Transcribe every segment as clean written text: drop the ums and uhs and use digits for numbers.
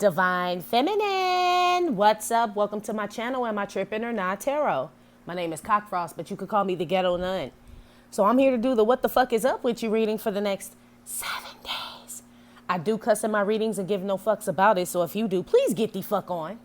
Divine Feminine, what's up? Welcome to my channel and my Trippin' or Not Tarot. My name is Cockfrost, but you could call me the Ghetto Nun. So I'm here to do the what the fuck is up with you reading for the next 7 days. I do cuss in my readings and give no fucks about it, so if you do, please get the fuck on.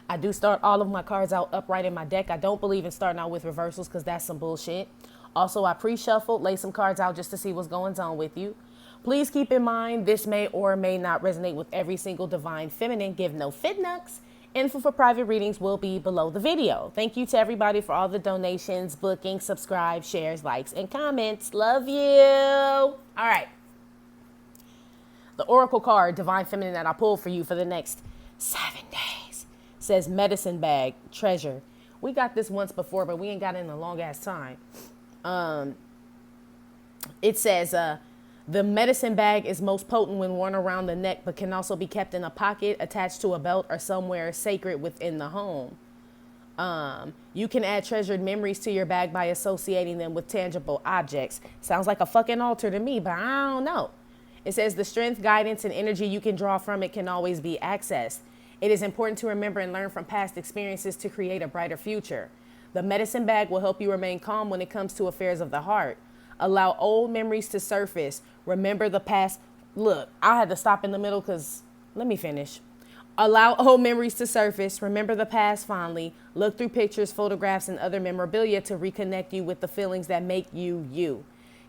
I do start all of my cards out upright in my deck. I don't believe in starting out with reversals because that's some bullshit. Also, I pre-shuffled, lay some cards out just to see what's going on with you. Please keep in mind, this may or may not resonate with every single Divine Feminine. Give no fitnucks. Info for private readings will be below the video. Thank you to everybody for all the donations, bookings, subscribe, shares, likes, and comments. Love you. All right. The Oracle card, Divine Feminine, that I pulled for you for the next 7 days says medicine bag, treasure. We got this once before, but we ain't got it in a long ass time. It says, the medicine bag is most potent when worn around the neck, but can also be kept in a pocket, attached to a belt, or somewhere sacred within the home. You can add treasured memories to your bag by associating them with tangible objects. Sounds like a fucking altar to me, but I don't know. It says the strength, guidance, and energy you can draw from it can always be accessed. It is important to remember and learn from past experiences to create a brighter future. The medicine bag will help you remain calm when it comes to affairs of the heart. Allow old memories to surface. Remember the past. Look, I had to stop in the middle because let me finish. Allow old memories to surface. Remember the past fondly. Look through pictures, photographs, and other memorabilia to reconnect you with the feelings that make you you.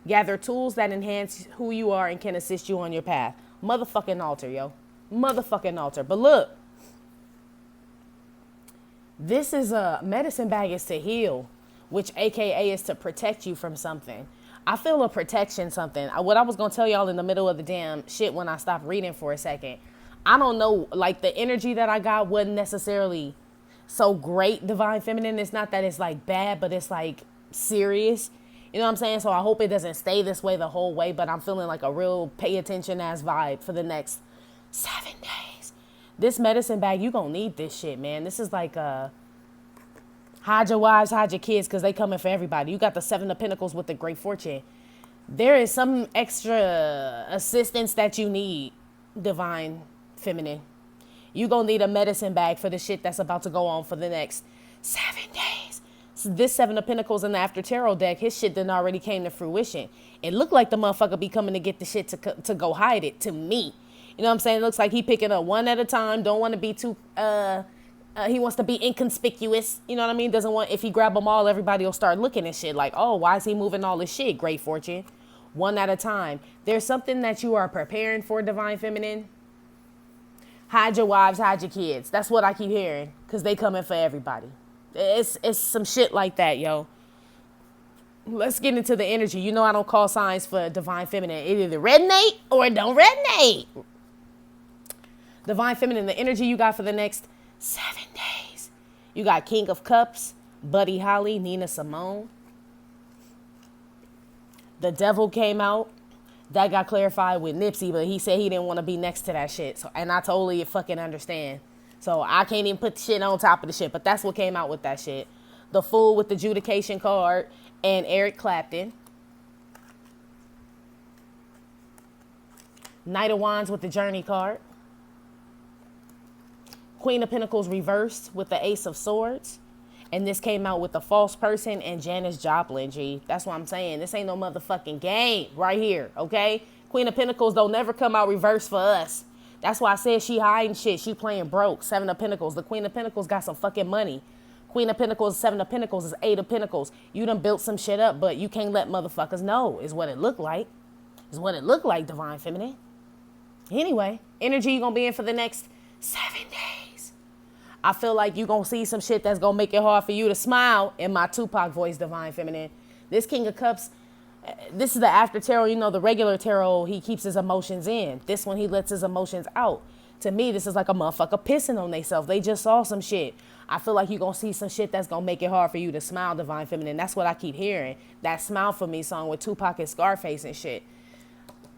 Gather tools that enhance who you are and can assist you on your path. Motherfucking altar, yo. Motherfucking altar. But look, this is a medicine bag is to heal, which AKA is to protect you from something. I feel a protection something. What I was going to tell y'all in the middle of the damn shit when I stopped reading for a second. I don't know, like the energy that I got wasn't necessarily so great, Divine Feminine. It's not that it's like bad, but it's like serious. You know what I'm saying? So I hope it doesn't stay this way the whole way, but I'm feeling like a real pay attention ass vibe for the next 7 days. This medicine bag, you going to need this shit, man. This is like hide your wives, hide your kids, because they coming for everybody. You got the 7 of Pentacles with the Great Fortune. There is some extra assistance that you need, Divine Feminine. You gonna need a medicine bag for the shit that's about to go on for the next 7 days. So this 7 of Pentacles in the After Tarot deck, his shit done already came to fruition. It looked like the motherfucker be coming to get the shit to go hide it, to me. You know what I'm saying? It looks like he picking up one at a time. Don't want to be too... he wants to be inconspicuous. You know what I mean? Doesn't want, if he grab them all, everybody will start looking at shit like, oh, why is he moving all this shit? Great Fortune. One at a time. There's something that you are preparing for, Divine Feminine. Hide your wives, hide your kids. That's what I keep hearing, because they coming for everybody. It's some shit like that, yo. Let's get into the energy. You know I don't call signs for Divine Feminine. It either resonate or it don't resonate. Divine Feminine, the energy you got for the next 7 days. You got King of Cups, Buddy Holly, Nina Simone. The Devil came out. That got clarified with Nipsey, but he said he didn't want to be next to that shit. So, and I totally fucking understand. So I can't even put the shit on top of the shit, but that's what came out with that shit. The Fool with the Judication card and Eric Clapton. Knight of Wands with the Journey card. Queen of Pentacles reversed with the Ace of Swords. And this came out with the False Person and Janis Joplin, G. That's what I'm saying. This ain't no motherfucking game right here, okay? Queen of Pentacles don't never come out reversed for us. That's why I said she hiding shit. She playing broke. 7 of Pentacles. The Queen of Pentacles got some fucking money. Queen of Pentacles, 7 of Pentacles is 8 of Pentacles. You done built some shit up, but you can't let motherfuckers know is what it looked like. Is what it looked like, Divine Feminine. Anyway, energy you gonna be in for the next 7 days. I feel like you gonna see some shit that's gonna make it hard for you to smile in my Tupac voice, Divine Feminine. This King of Cups, this is the After Tarot. You know, the regular tarot, he keeps his emotions in. This one, he lets his emotions out. To me, this is like a motherfucker pissing on themselves. They just saw some shit. I feel like you're gonna see some shit that's gonna make it hard for you to smile, Divine Feminine. That's what I keep hearing. That Smile For Me song with Tupac and Scarface and shit.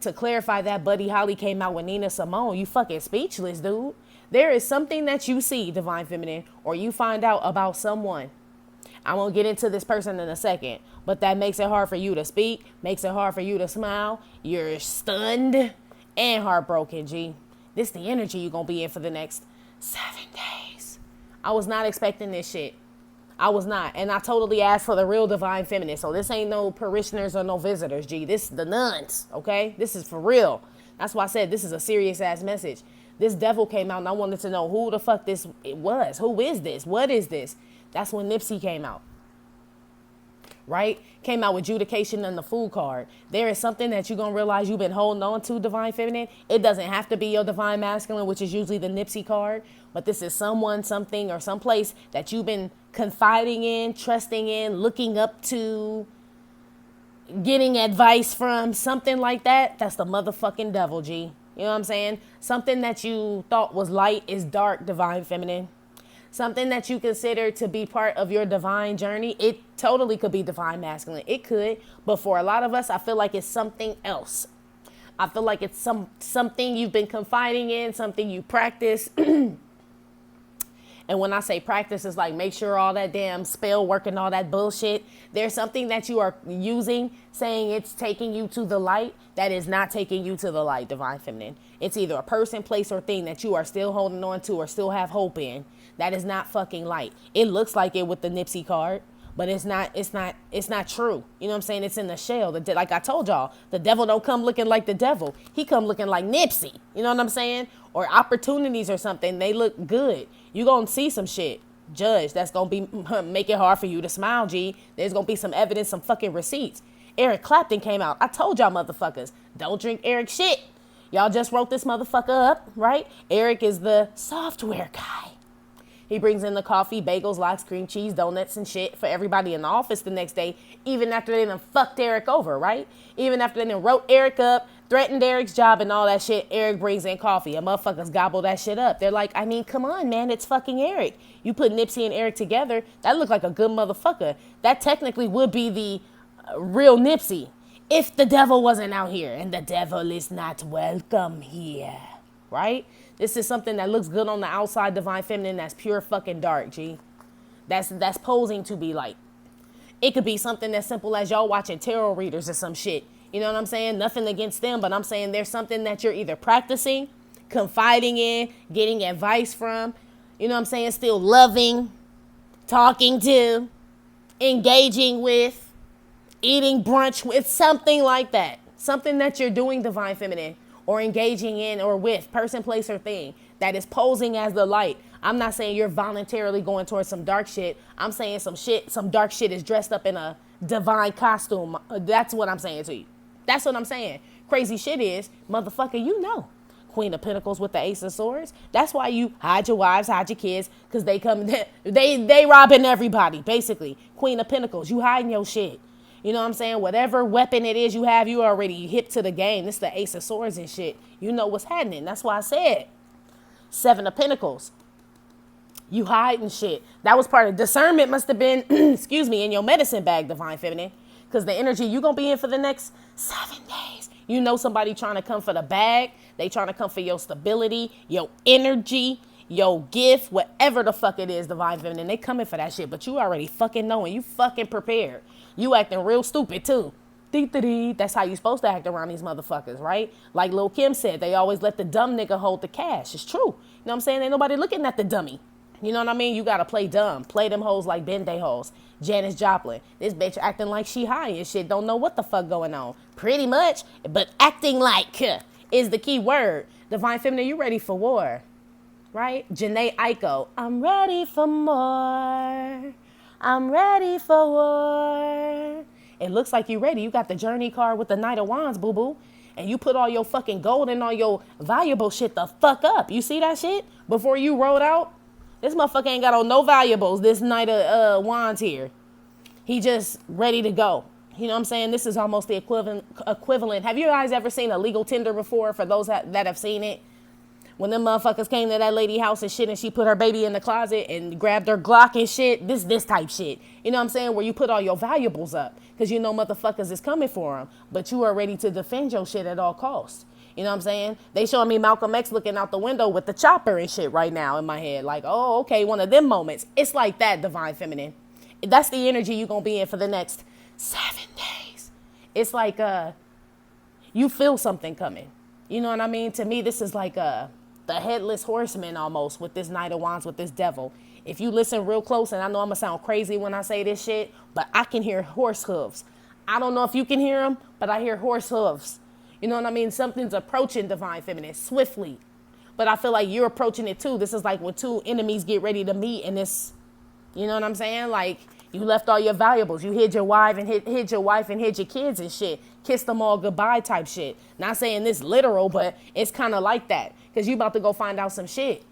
To clarify that, Buddy Holly came out with Nina Simone. You fucking speechless, dude. There is something that you see, Divine Feminine, or you find out about someone. I won't get into this person in a second, but that makes it hard for you to speak, makes it hard for you to smile. You're stunned and heartbroken, G. This the energy you're going to be in for the next 7 days. I was not expecting this shit. I was not. And I totally asked for the real divine feminine. So this ain't no parishioners or no visitors, G. This is the nuns, okay? This is for real. That's why I said this is a serious ass message. This devil came out and I wanted to know who the fuck this it was. Who is this? What is this? That's when Nipsey came out. Right? Came out with adjudication and the Fool card. There is something that you're going to realize you've been holding on to, divine feminine. It doesn't have to be your divine masculine, which is usually the Nipsey card. But this is someone, something, or someplace that you've been confiding in, trusting in, looking up to, getting advice from, something like that. That's the motherfucking devil, G. You know what I'm saying? Something that you thought was light is dark, divine feminine. Something that you consider to be part of your divine journey, it totally could be divine masculine. It could, but for a lot of us, I feel like it's something else. I feel like it's something you've been confiding in, something you practice. And when I say practice, it's like make sure all that damn spell work and all that bullshit. There's something that you are using, saying it's taking you to the light, that is not taking you to the light, divine feminine. It's either a person, place, or thing that you are still holding on to or still have hope in. That is not fucking light. It looks like it with the Nipsey card, but it's not true. You know what I'm saying? It's in the shell. Like I told y'all, the devil don't come looking like the devil. He come looking like Nipsey. You know what I'm saying? Or opportunities or something. They look good. You gonna see some shit. Judge, that's gonna be make it hard for you to smile, G. There's gonna be some evidence, some fucking receipts. Eric Clapton came out. I told y'all motherfuckers, don't drink Eric shit. Y'all just wrote this motherfucker up, right? Eric is the software guy. He brings in the coffee, bagels, lox, cream cheese, donuts, and shit for everybody in the office the next day, even after they done fucked Eric over, right? Even after they done wrote Eric up, threatened Eric's job and all that shit, Eric brings in coffee. And motherfuckers gobble that shit up. They're like, I mean, come on, man, it's fucking Eric. You put Nipsey and Eric together, that look like a good motherfucker. That technically would be the real Nipsey if the devil wasn't out here. And the devil is not welcome here, right? This is something that looks good on the outside, divine feminine, that's pure fucking dark, G. That's posing to be light. It could be something as simple as y'all watching tarot readers or some shit. You know what I'm saying? Nothing against them, but I'm saying there's something that you're either practicing, confiding in, getting advice from, you know what I'm saying? Still loving, talking to, engaging with, eating brunch with, something like that. Something that you're doing, divine feminine, or engaging in or with, person, place, or thing that is posing as the light. I'm not saying you're voluntarily going towards some dark shit. I'm saying some dark shit is dressed up in a divine costume. That's what I'm saying to you. That's what I'm saying. Crazy shit is, motherfucker, you know. Queen of Pentacles with the Ace of Swords. That's why you hide your wives, hide your kids, because they come, they robbing everybody, basically. Queen of Pentacles, you hiding your shit. You know what I'm saying? Whatever weapon it is you have, you already hip to the game. This is the Ace of Swords and shit. You know what's happening. That's why I said 7 of Pentacles. You hiding shit. That was part of discernment must have been, excuse me, in your medicine bag, divine feminine. Because the energy you going to be in for the next 7 days. You know somebody trying to come for the bag. They trying to come for your stability, your energy, your gift, whatever the fuck it is, divine feminine. They coming for that shit. But you already fucking knowing. You fucking prepared. You acting real stupid too. That's how you supposed to act around these motherfuckers, right? Like Lil' Kim said, they always let the dumb nigga hold the cash. It's true. You know what I'm saying? Ain't nobody looking at the dummy. You know what I mean? You got to play dumb. Play them hoes like Ben-Day hoes. Janis Joplin. This bitch acting like she high and shit. Don't know what the fuck going on. Pretty much. But acting like is the key word. Divine feminine, you ready for war? Right? Janae Aiko. I'm ready for more. I'm ready for war. It looks like you ready. You got the journey card with the Knight of Wands, boo-boo. And you put all your fucking gold and all your valuable shit the fuck up. You see that shit? Before you rolled out? This motherfucker ain't got on no valuables, this Knight of Wands here. He just ready to go. You know what I'm saying? This is almost the equivalent. Have you guys ever seen a legal tender before, for those that have seen it? When them motherfuckers came to that lady house and shit and she put her baby in the closet and grabbed her Glock and shit. This type shit. You know what I'm saying? Where you put all your valuables up. Because you know motherfuckers is coming for them. But you are ready to defend your shit at all costs. You know what I'm saying? They showing me Malcolm X looking out the window with the chopper and shit right now in my head. Like, oh, okay, one of them moments. It's like that, divine feminine. That's the energy you're going to be in for the next 7 days. It's like you feel something coming. You know what I mean? To me, this is like the Headless Horseman almost with this Knight of Wands, with this Devil. If you listen real close, and I know I'm going to sound crazy when I say this shit, but I can hear horse hooves. I don't know if you can hear them, but I hear horse hooves. You know what I mean? Something's approaching Divine Feminine swiftly. But I feel like you're approaching it too. This is like when two enemies get ready to meet, and this, you know what I'm saying? Like, you left all your valuables. You hid your wife and hid your wife and hid your kids and shit. Kissed them all goodbye type shit. Not saying this literal, but it's kind of like that. Because you about to go find out some shit.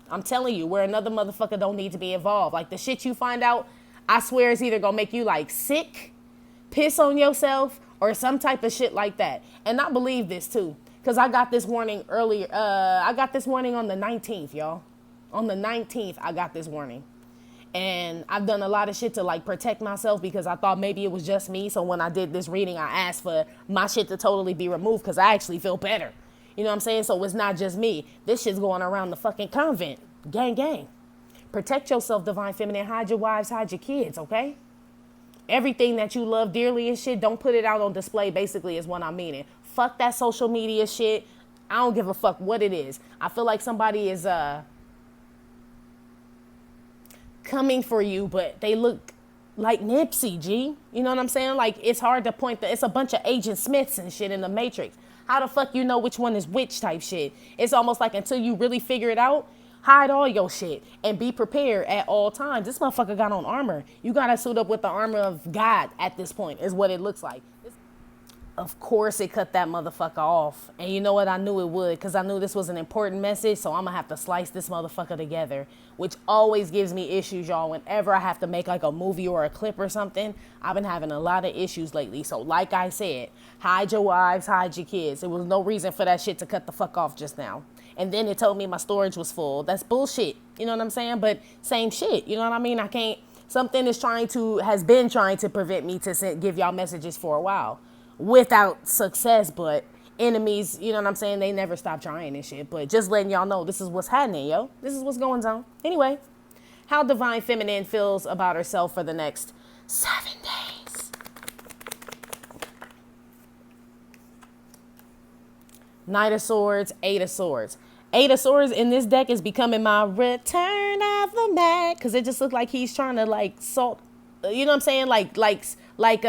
I'm telling you, where another motherfucker don't need to be involved. Like, the shit you find out, I swear it's either going to make you, like, sick, piss on yourself, or some type of shit like that. And I believe this, too. Because I got this warning earlier. I got this warning on the 19th, y'all. On the 19th, I got this warning. And I've done a lot of shit to, like, protect myself because I thought maybe it was just me. So when I did this reading, I asked for my shit to totally be removed because I actually feel better. You know what I'm saying? So it's not just me. This shit's going around the fucking convent. Gang, gang. Protect yourself, Divine Feminine. Hide your wives, hide your kids, okay? Everything that you love dearly and shit, don't put it out on display, basically, is what I'm meaning. Fuck that social media shit. I don't give a fuck what it is. I feel like somebody is coming for you, but they look like Nipsey, G. You know what I'm saying? Like, it's hard to point it's a bunch of Agent Smiths and shit in the Matrix. How the fuck you know which one is which type shit? It's almost like until you really figure it out, hide all your shit and be prepared at all times. This motherfucker got on armor. You gotta suit up with the armor of God at this point, is what it looks like. Of course it cut that motherfucker off. And you know what? I knew it would, because I knew this was an important message, so I'm gonna have to slice this motherfucker together, which always gives me issues, y'all. Whenever I have to make like a movie or a clip or something, I've been having a lot of issues lately. So like I said, hide your wives, hide your kids. There was no reason for that shit to cut the fuck off just now. And then it told me my storage was full. That's bullshit. You know what I'm saying? But same shit. You know what I mean? I can't, something has been trying to prevent me to give y'all messages for a while. Without success, but enemies, you know what I'm saying? They never stop trying and shit. But just letting y'all know, this is what's happening, yo. This is what's going on. Anyway, how Divine Feminine feels about herself for the next 7 days. Knight of Swords, Eight of Swords. Eight of Swords in this deck is becoming my Return of the Mac, because it just looked like he's trying to like salt, you know what I'm saying? Like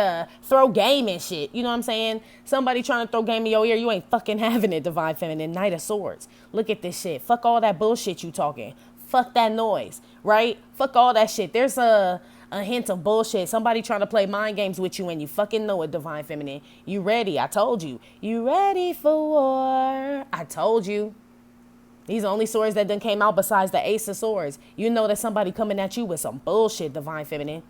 throw game and shit. You know what I'm saying? Somebody trying to throw game in your ear. You ain't fucking having it, Divine Feminine. Knight of Swords. Look at this shit. Fuck all that bullshit you talking. Fuck that noise, right? Fuck all that shit. There's a hint of bullshit. Somebody trying to play mind games with you and you fucking know it, Divine Feminine. You ready? I told you. You ready for war? I told you. These are only swords that done came out besides the Ace of Swords. You know that somebody coming at you with some bullshit, Divine Feminine.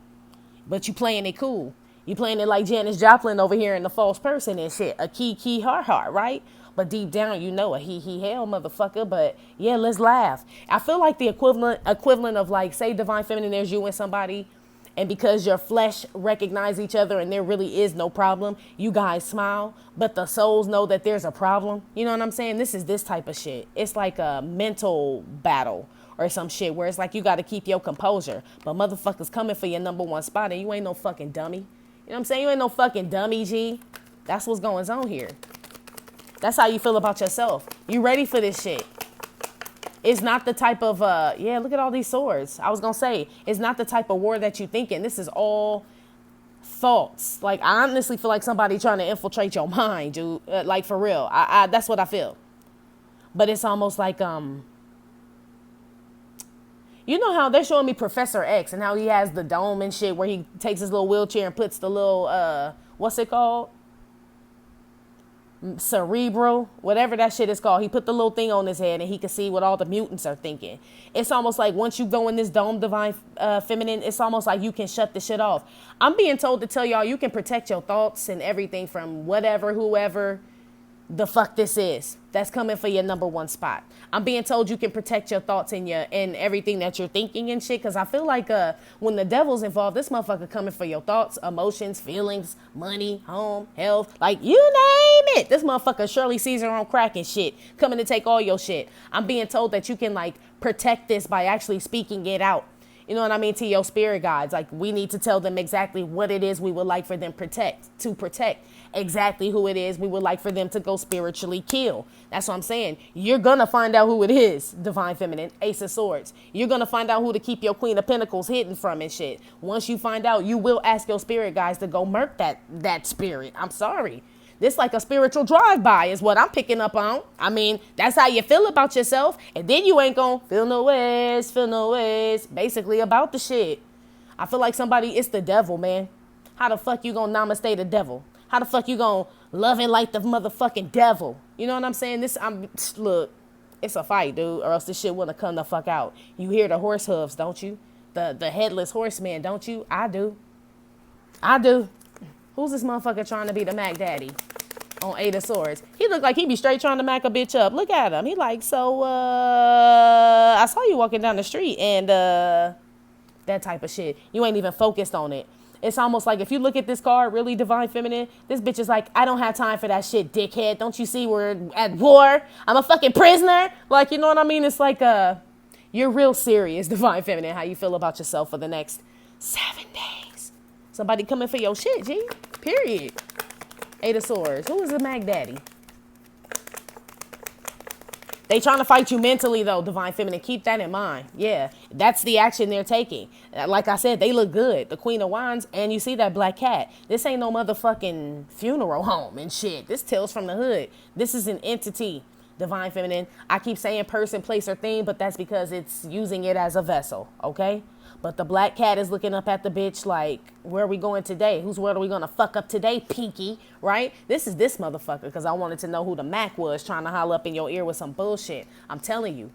But you playing it cool. You playing it like Janis Joplin over here in the false person and shit. A key, heart, right? But deep down, you know a he, hell, motherfucker. But yeah, let's laugh. I feel like the equivalent of like, say Divine Feminine, there's you and somebody. And because your flesh recognize each other and there really is no problem, you guys smile. But the souls know that there's a problem. You know what I'm saying? This is this type of shit. It's like a mental battle. Or some shit where it's like you got to keep your composure. But motherfuckers coming for your number one spot and you ain't no fucking dummy. You know what I'm saying? You ain't no fucking dummy, G. That's what's going on here. That's how you feel about yourself. You ready for this shit. It's not the type of, yeah, look at all these swords. I was going to say, it's not the type of war that you thinking. This is all thoughts. Like, I honestly feel like somebody trying to infiltrate your mind, dude. Like, for real. That's what I feel. But it's almost like, you know how they're showing me Professor X and how he has the dome and shit where he takes his little wheelchair and puts the little, what's it called? Cerebral, whatever that shit is called. He put the little thing on his head and he can see what all the mutants are thinking. It's almost like once you go in this dome, Divine Feminine, it's almost like you can shut the shit off. I'm being told to tell y'all you can protect your thoughts and everything from whatever, whoever the fuck this is that's coming for your number one spot. I'm being told you can protect your thoughts and everything that you're thinking and shit. Cause I feel like when the devil's involved, this motherfucker coming for your thoughts, emotions, feelings, money, home, health, like you name it. This motherfucker Shirley Caesar on crack and shit, coming to take all your shit. I'm being told that you can like protect this by actually speaking it out. You You know what I mean? To your spirit guides. Like, we need to tell them exactly what it is we would like for them to protect. Exactly who it is we would like for them to go spiritually kill. That's what I'm saying. You're going to find out who it is, Divine Feminine, Ace of Swords. You're going to find out who to keep your Queen of Pentacles hidden from and shit. Once you find out, you will ask your spirit guides to go murk that spirit. I'm sorry. This like a spiritual drive-by is what I'm picking up on. I mean, that's how you feel about yourself. And then you ain't gonna feel no ways, basically about the shit. I feel like it's the devil, man. How the fuck you gonna namaste the devil? How the fuck you gonna love and like the motherfucking devil? You know what I'm saying? Look, it's a fight, dude, or else this shit wouldn't come the fuck out. You hear the horse hooves, don't you? The Headless Horseman, don't you? I do. Who's this motherfucker trying to be the Mac Daddy on Eight of Swords? He look like he be straight trying to Mac a bitch up. Look at him. He like, so, I saw you walking down the street and, that type of shit. You ain't even focused on it. It's almost like if you look at this card, really Divine Feminine, this bitch is like, I don't have time for that shit, dickhead. Don't you see we're at war? I'm a fucking prisoner. Like, you know what I mean? It's like, you're real serious, Divine Feminine, how you feel about yourself for the next 7 days. Somebody coming for your shit, G. Period. Eight of Swords. Who is the Mac Daddy? They trying to fight you mentally, though, Divine Feminine. Keep that in mind. Yeah, that's the action they're taking. Like I said, they look good. The Queen of Wands, and you see that black cat. This ain't no motherfucking funeral home and shit. This Tales from the Hood. This is an entity, Divine Feminine. I keep saying person, place, or thing, but that's because it's using it as a vessel, okay? But the black cat is looking up at the bitch like, where are we going today? Whose word are we going to fuck up today, Pinky? Right? This is this motherfucker because I wanted to know who the Mac was trying to holler up in your ear with some bullshit. I'm telling you,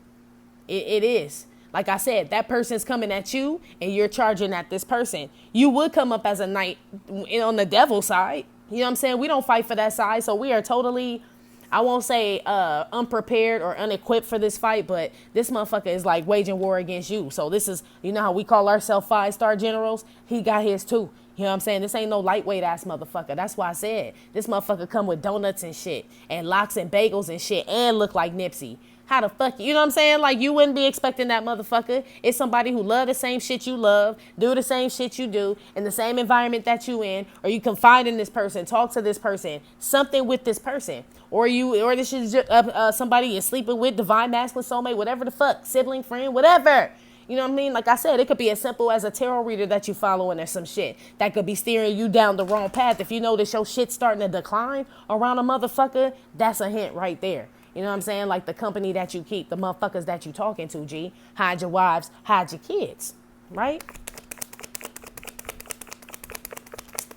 it is. Like I said, that person's coming at you and you're charging at this person. You would come up as a knight on the devil side. You know what I'm saying? We don't fight for that side. So we are totally, I won't say unprepared or unequipped for this fight, but this motherfucker is like waging war against you. So this is, you know how we call ourselves 5-star generals? He got his too. You know what I'm saying? This ain't no lightweight ass motherfucker. That's why I said this motherfucker come with donuts and shit and lox and bagels and shit and look like Nipsey. How the fuck, you know what I'm saying? Like, you wouldn't be expecting that motherfucker. It's somebody who love the same shit you love, do the same shit you do, in the same environment that you in, or you confide in this person, talk to this person, something with this person. Or this is just, somebody you're sleeping with, divine masculine soulmate, whatever the fuck, sibling, friend, whatever. You know what I mean? Like I said, it could be as simple as a tarot reader that you following or some shit that could be steering you down the wrong path. If you notice your shit's starting to decline around a motherfucker, that's a hint right there. You know what I'm saying? Like the company that you keep, the motherfuckers that you talking to, G. Hide your wives, hide your kids, right?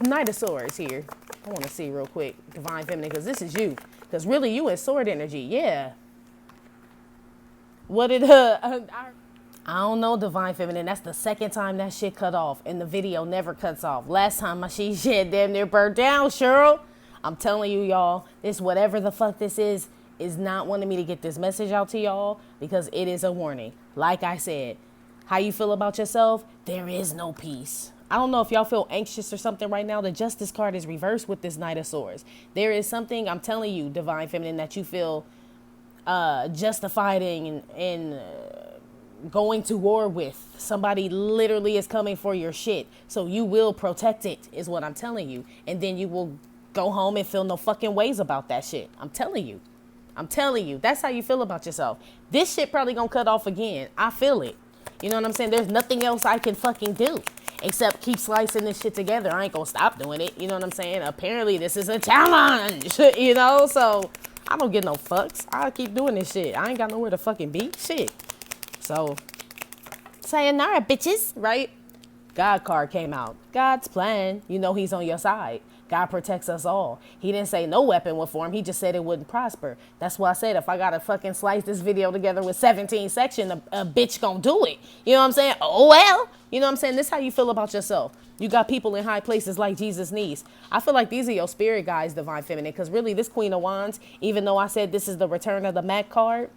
Knight of Swords here. I want to see real quick, Divine Feminine, because this is you. Because really, you in sword energy, yeah. What did I don't know, Divine Feminine. That's the second time that shit cut off, and the video never cuts off. Last time my shit damn near burned down, Cheryl. I'm telling you, y'all, this whatever the fuck this is not wanting me to get this message out to y'all because it is a warning. Like I said, how you feel about yourself, there is no peace. I don't know if y'all feel anxious or something right now. The Justice card is reversed with this Knight of Swords. There is something, I'm telling you, Divine Feminine, that you feel justified in going to war with. Somebody literally is coming for your shit. So you will protect it, is what I'm telling you. And then you will go home and feel no fucking ways about that shit. I'm telling you. That's how you feel about yourself. This shit probably gonna cut off again. I feel it. You know what I'm saying? There's nothing else I can fucking do except keep slicing this shit together. I ain't gonna stop doing it. You know what I'm saying? Apparently this is a challenge, you know? So I don't get no fucks. I'll keep doing this shit. I ain't got nowhere to fucking be. Shit. So sayonara, bitches, right? God card came out. God's plan. You know he's on your side. God protects us all. He didn't say no weapon would form. He just said it wouldn't prosper. That's why I said if I got to fucking slice this video together with 17 sections, a bitch gonna do it. You know what I'm saying? Oh, well. You know what I'm saying? This is how you feel about yourself. You got people in high places like Jesus' niece. I feel like these are your spirit guides, Divine Feminine, because really this Queen of Wands, even though I said this is the return of the Mac card,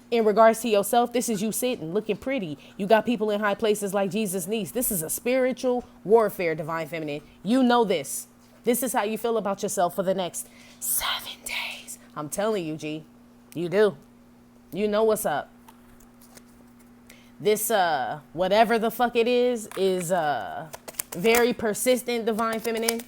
in regards to yourself, this is you sitting, looking pretty. You got people in high places like Jesus' niece. This is a spiritual warfare, Divine Feminine. You know this. This is how you feel about yourself for the next 7 days. I'm telling you, G. You do. You know what's up. This, whatever the fuck it is very persistent, Divine Feminine.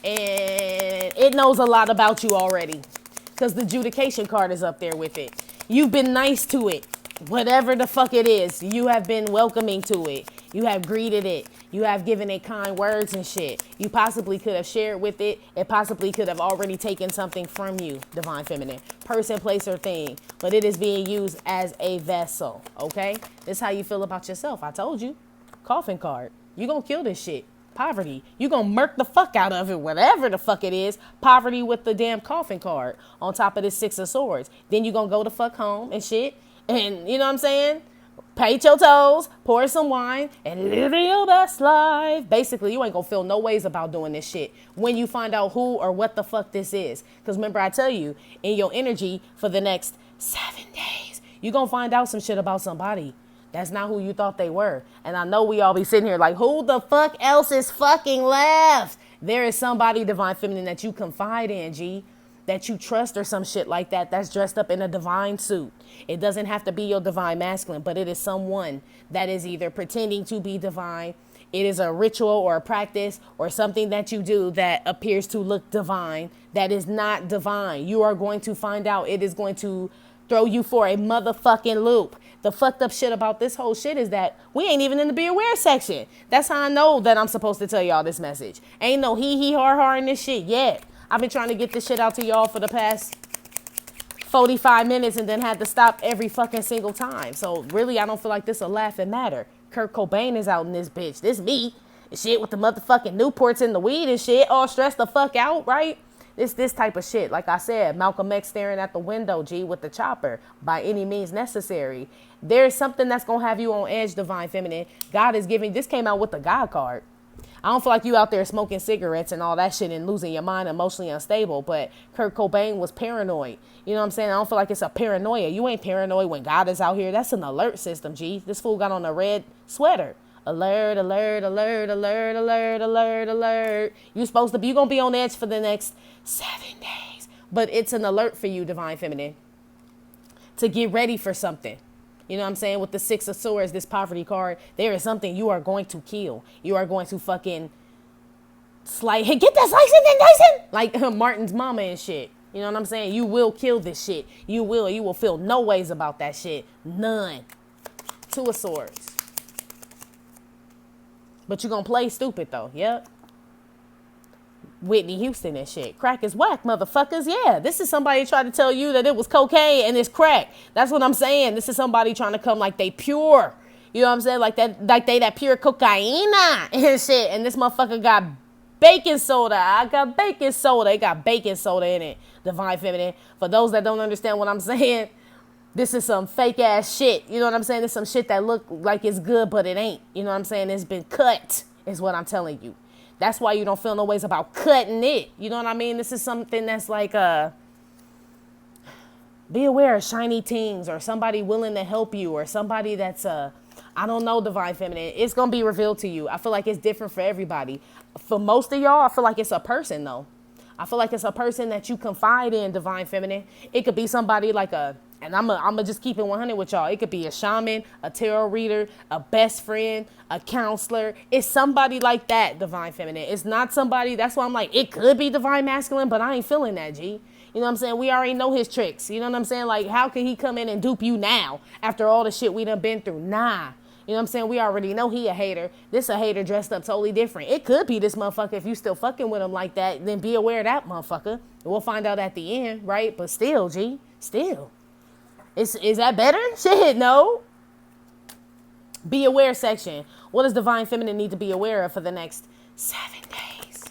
And it knows a lot about you already. Because the adjudication card is up there with it. You've been nice to it. Whatever the fuck it is, you have been welcoming to it. You have greeted it. You have given it kind words and shit. You possibly could have shared with it. It possibly could have already taken something from you, Divine Feminine. Person, place, or thing. But it is being used as a vessel, okay? This is how you feel about yourself. I told you. Coffin card. You gonna kill this shit. Poverty. You gonna murk the fuck out of it, whatever the fuck it is. Poverty with the damn coffin card on top of this 6 of Swords. Then you gonna go the fuck home and shit. And you know what I'm saying? Paint your toes, pour some wine, and live your best life. Basically, you ain't gonna feel no ways about doing this shit when you find out who or what the fuck this is. Because remember, I tell you, in your energy for the next 7 days, you gonna find out some shit about somebody. That's not who you thought they were. And I know we all be sitting here like, who the fuck else is fucking left? There is somebody, Divine Feminine, that you confide in, G. That you trust or some shit like that, that's dressed up in a divine suit. It doesn't have to be your Divine Masculine, but it is someone that is either pretending to be divine. It is a ritual or a practice or something that you do that appears to look divine, that is not divine. You are going to find out. It is going to throw you for a motherfucking loop. The fucked up shit about this whole shit is that we ain't even in the be aware section. That's how I know that I'm supposed to tell y'all this message. Ain't no hee har in this shit yet. I've been trying to get this shit out to y'all for the past 45 minutes and then had to stop every fucking single time. So really, I don't feel like this a laughing matter. Kurt Cobain is out in this bitch. This me. And shit with the motherfucking Newports and the weed and shit. All stressed the fuck out, right? This type of shit. Like I said, Malcolm X staring at the window, G, with the chopper. By any means necessary. There's something that's going to have you on edge, Divine Feminine. God is giving. This came out with the God card. I don't feel like you out there smoking cigarettes and all that shit and losing your mind, emotionally unstable. But Kurt Cobain was paranoid. You know what I'm saying? I don't feel like it's a paranoia. You ain't paranoid when God is out here. That's an alert system, G. This fool got on a red sweater. Alert, alert, alert, alert, alert, alert, alert. You going to be on edge for the next 7 days. But it's an alert for you, Divine Feminine, to get ready for something. You know what I'm saying? With the 6 of Swords, this poverty card, there is something you are going to kill. You are going to fucking slice. Hey, get that slicing and dicing! Like Martin's mama and shit. You know what I'm saying? You will kill this shit. You will feel no ways about that shit. None. 2 of Swords. But you're going to play stupid though. Yep. Whitney Houston and shit. Crack is whack, motherfuckers. Yeah, this is somebody trying to tell you that it was cocaine and it's crack. That's what I'm saying. This is somebody trying to come like they pure. You know what I'm saying? Like they that pure cocaine and shit. And this motherfucker got baking soda. I got baking soda. It got baking soda in it. Divine Feminine. For those that don't understand what I'm saying, this is some fake ass shit. You know what I'm saying? It's some shit that look like it's good, but it ain't. You know what I'm saying? It's been cut, is what I'm telling you. That's why you don't feel no ways about cutting it. You know what I mean? This is something that's like, be aware of shiny things or somebody willing to help you or somebody that's, I don't know, Divine Feminine. It's going to be revealed to you. I feel like it's different for everybody. For most of y'all, I feel like it's a person, though. I feel like it's a person that you confide in, Divine Feminine. It could be somebody like and I'm going to just keep it 100 with y'all. It could be a shaman, a tarot reader, a best friend, a counselor. It's somebody like that, Divine Feminine. It's not somebody, that's why I'm like, it could be Divine Masculine, but I ain't feeling that, G. You know what I'm saying? We already know his tricks. You know what I'm saying? Like, how could he come in and dupe you now after all the shit we done been through? Nah. You know what I'm saying? We already know he a hater. This a hater dressed up totally different. It could be this motherfucker. If you still fucking with him like that, then be aware of that motherfucker. We'll find out at the end, right? But still, G, still. Is that better? Shit, no. Be aware section. What does Divine Feminine need to be aware of for the next 7 days?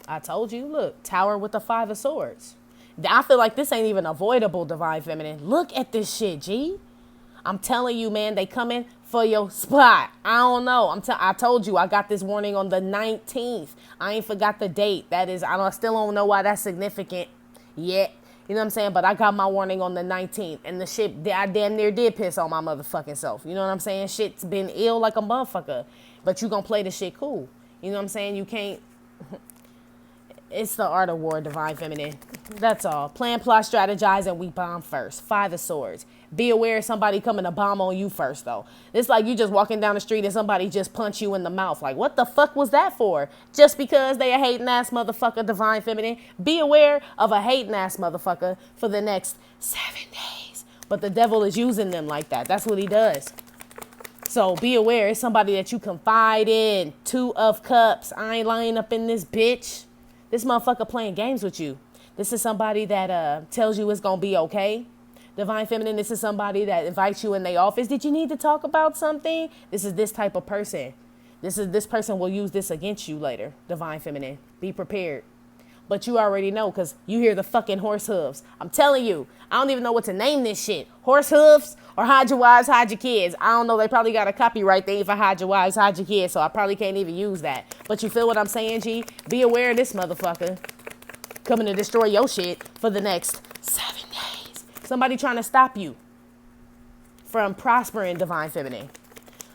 I told you, look, Tower with the 5 of Swords. I feel like this ain't even avoidable, Divine Feminine. Look at this shit, G. I'm telling you, man, they coming for your spot. I don't know. I told you I got this warning on the 19th. I ain't forgot the date. That is, I still don't know why that's significant yet. You know what I'm saying? But I got my warning on the 19th. And the shit, I damn near did piss on my motherfucking self. You know what I'm saying? Shit's been ill like a motherfucker. But you gonna play the shit cool. You know what I'm saying? You can't. It's the art of war, divine feminine. That's all. Plan, plot, strategize, and we bomb first. 5 of swords. Be aware of somebody coming to bomb on you first, though. It's like you just walking down the street and somebody just punch you in the mouth. Like, what the fuck was that for? Just because they a hating ass motherfucker, divine feminine. Be aware of a hating ass motherfucker for the next 7 days. But the devil is using them like that. That's what he does. So be aware. It's somebody that you confide in. 2 of cups. I ain't lying up in this bitch. This motherfucker playing games with you. This is somebody that tells you it's going to be okay. Divine feminine, this is somebody that invites you in their office. Did you need to talk about something? This is this type of person. This person will use this against you later. Divine feminine, be prepared. But you already know because you hear the fucking horse hooves. I'm telling you, I don't even know what to name this shit. Horse hooves or hide your wives, hide your kids. I don't know. They probably got a copyright thing for hide your wives, hide your kids. So I probably can't even use that. But you feel what I'm saying, G? Be aware of this motherfucker coming to destroy your shit for the next 7 days. Somebody trying to stop you from prospering, divine feminine.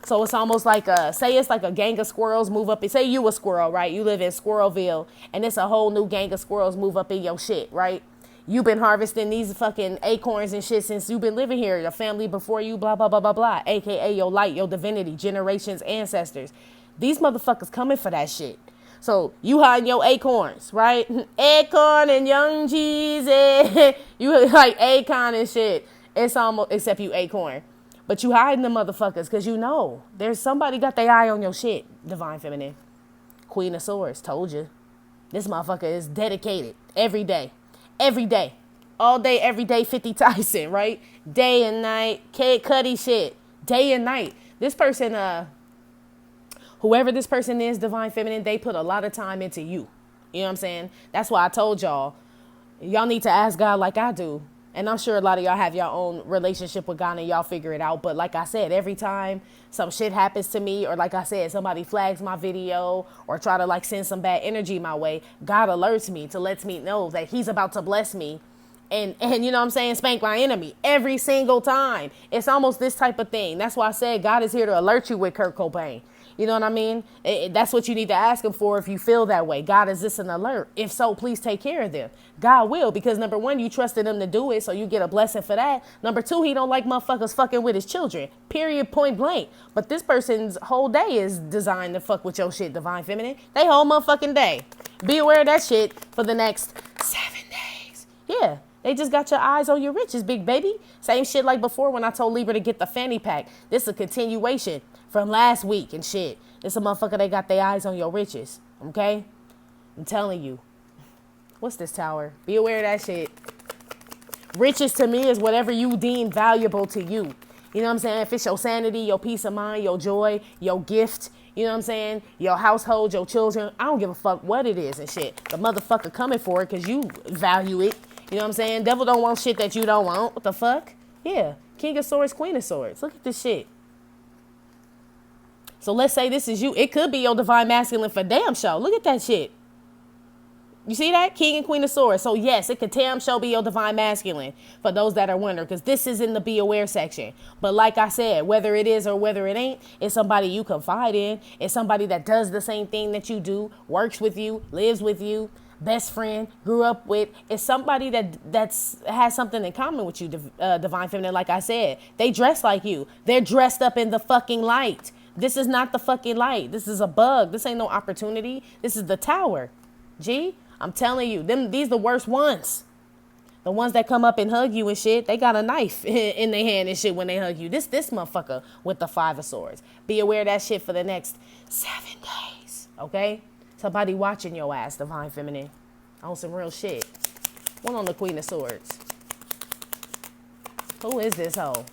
So it's almost like say it's like a gang of squirrels move up. Say you a squirrel, right? You live in Squirrelville, and it's a whole new gang of squirrels move up in your shit, right? You've been harvesting these fucking acorns and shit since you've been living here. Your family before you, blah, blah, blah, blah, blah. AKA your light, your divinity, generations, ancestors. These motherfuckers coming for that shit. So you hiding your acorns, right? Acorn and young Jesus. You like acorn and shit. It's almost, except you acorn. But you hiding the motherfuckers because you know there's somebody got their eye on your shit, divine feminine. Queen of Swords, told you. This motherfucker is dedicated every day. Every day. All day, every day, 50 Tyson, right? Day and night. Kid Cudi shit. Day and night. This person, whoever this person is, divine feminine, they put a lot of time into you. You know what I'm saying? That's why I told y'all need to ask God like I do. And I'm sure a lot of y'all have your own relationship with God and y'all figure it out. But like I said, every time some shit happens to me, or like I said, somebody flags my video or try to like send some bad energy my way, God alerts me to let me know that he's about to bless me. And you know what I'm saying? Spank my enemy every single time. It's almost this type of thing. That's why I said God is here to alert you with Kurt Cobain. You know what I mean? That's what you need to ask him for if you feel that way. God, is this an alert? If so, please take care of them. God will, because number 1, you trusted him to do it, so you get a blessing for that. Number 2, he don't like motherfuckers fucking with his children. Period, point blank. But this person's whole day is designed to fuck with your shit, divine feminine. They whole motherfucking day. Be aware of that shit for the next 7 days. Yeah. They just got your eyes on your riches, big baby. Same shit like before when I told Libra to get the fanny pack. This is a continuation from last week and shit. This a motherfucker, they got their eyes on your riches, okay? I'm telling you. What's this tower? Be aware of that shit. Riches to me is whatever you deem valuable to you. You know what I'm saying? If it's your sanity, your peace of mind, your joy, your gift, you know what I'm saying? Your household, your children. I don't give a fuck what it is and shit. The motherfucker coming for it because you value it. You know what I'm saying? Devil don't want shit that you don't want. What the fuck? Yeah. King of Swords, Queen of Swords. Look at this shit. So let's say this is you. It could be your divine masculine for damn show. Look at that shit. You see that? King and Queen of Swords. So yes, it could damn show be your divine masculine for those that are wondering, because this is in the be aware section. But like I said, whether it is or whether it ain't, it's somebody you confide in. It's somebody that does the same thing that you do, works with you, lives with you, best friend, grew up with. It's somebody that's has something in common with you, divine feminine. Like I said, they dress like you. They're dressed up in the fucking light. This is not the fucking light. This is a bug. This ain't no opportunity. This is the tower. G, I'm telling you, these the worst ones. The ones that come up and hug you and shit, they got a knife in their hand and shit when they hug you. This motherfucker with the 5 of Swords. Be aware of that shit for the next 7 days, okay? Somebody watching your ass, divine feminine, on some real shit. One on the Queen of Swords. Who is this hoe?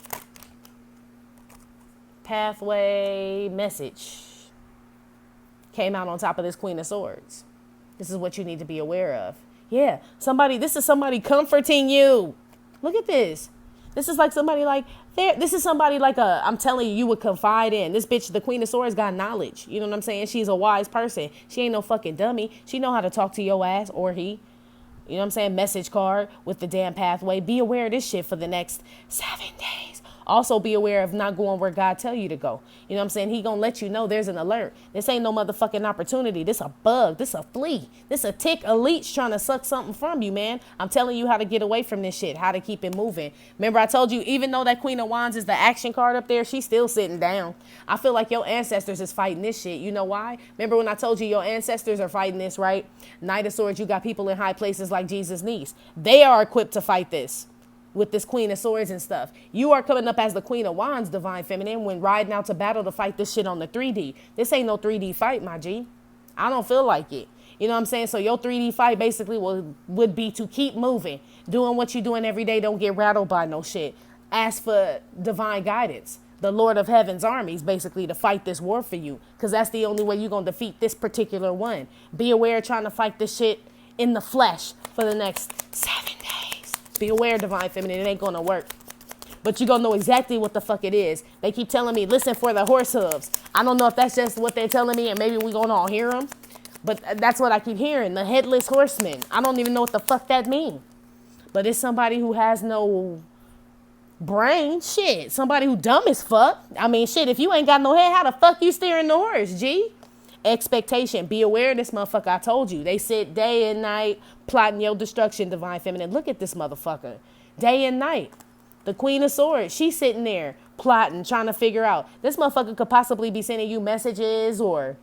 Pathway message came out on top of this Queen of Swords. This is what you need to be aware of. Yeah, this is somebody comforting you. Look at this. This is like somebody like this is somebody like I'm telling you would confide in. This bitch, the Queen of Swords, got knowledge. You know what I'm saying? She's a wise person. She ain't no fucking dummy. She know how to talk to your ass, or he. You know what I'm saying? Message card with the damn pathway. Be aware of this shit for the next 7 days. Also be aware of not going where God tell you to go. You know what I'm saying? He gonna let you know there's an alert. This ain't no motherfucking opportunity. This a bug. This a flea. This a tick, a leech trying to suck something from you, man. I'm telling you how to get away from this shit, how to keep it moving. Remember I told you, even though that Queen of Wands is the action card up there, she's still sitting down. I feel like your ancestors is fighting this shit. You know why? Remember when I told you your ancestors are fighting this, right? Knight of Swords, you got people in high places like Jesus' niece. They are equipped to fight this. With this Queen of Swords and stuff. You are coming up as the Queen of Wands, Divine Feminine, when riding out to battle to fight this shit on the 3D. This ain't no 3D fight, my G. I don't feel like it. You know what I'm saying? So your 3D fight basically would be to keep moving. Doing what you're doing every day. Don't get rattled by no shit. Ask for divine guidance. The Lord of Heaven's armies, basically, to fight this war for you. Because that's the only way you're going to defeat this particular one. Be aware of trying to fight this shit in the flesh for the next 7 days. Be aware, Divine Feminine, it ain't gonna work. But you're gonna know exactly what the fuck it is. They keep telling me, listen for the horse hooves. I don't know if that's just what they're telling me and maybe we gonna all hear them. But that's what I keep hearing, the Headless Horseman. I don't even know what the fuck that means. But it's somebody who has no brain, shit. Somebody who dumb as fuck. I mean, shit, if you ain't got no head, how the fuck you steering the horse, G? Expectation. Be aware of this motherfucker. I told you. They sit day and night plotting your destruction, Divine Feminine. Look at this motherfucker. Day and night. The Queen of Swords. She's sitting there plotting, trying to figure out. This motherfucker could possibly be sending you messages or,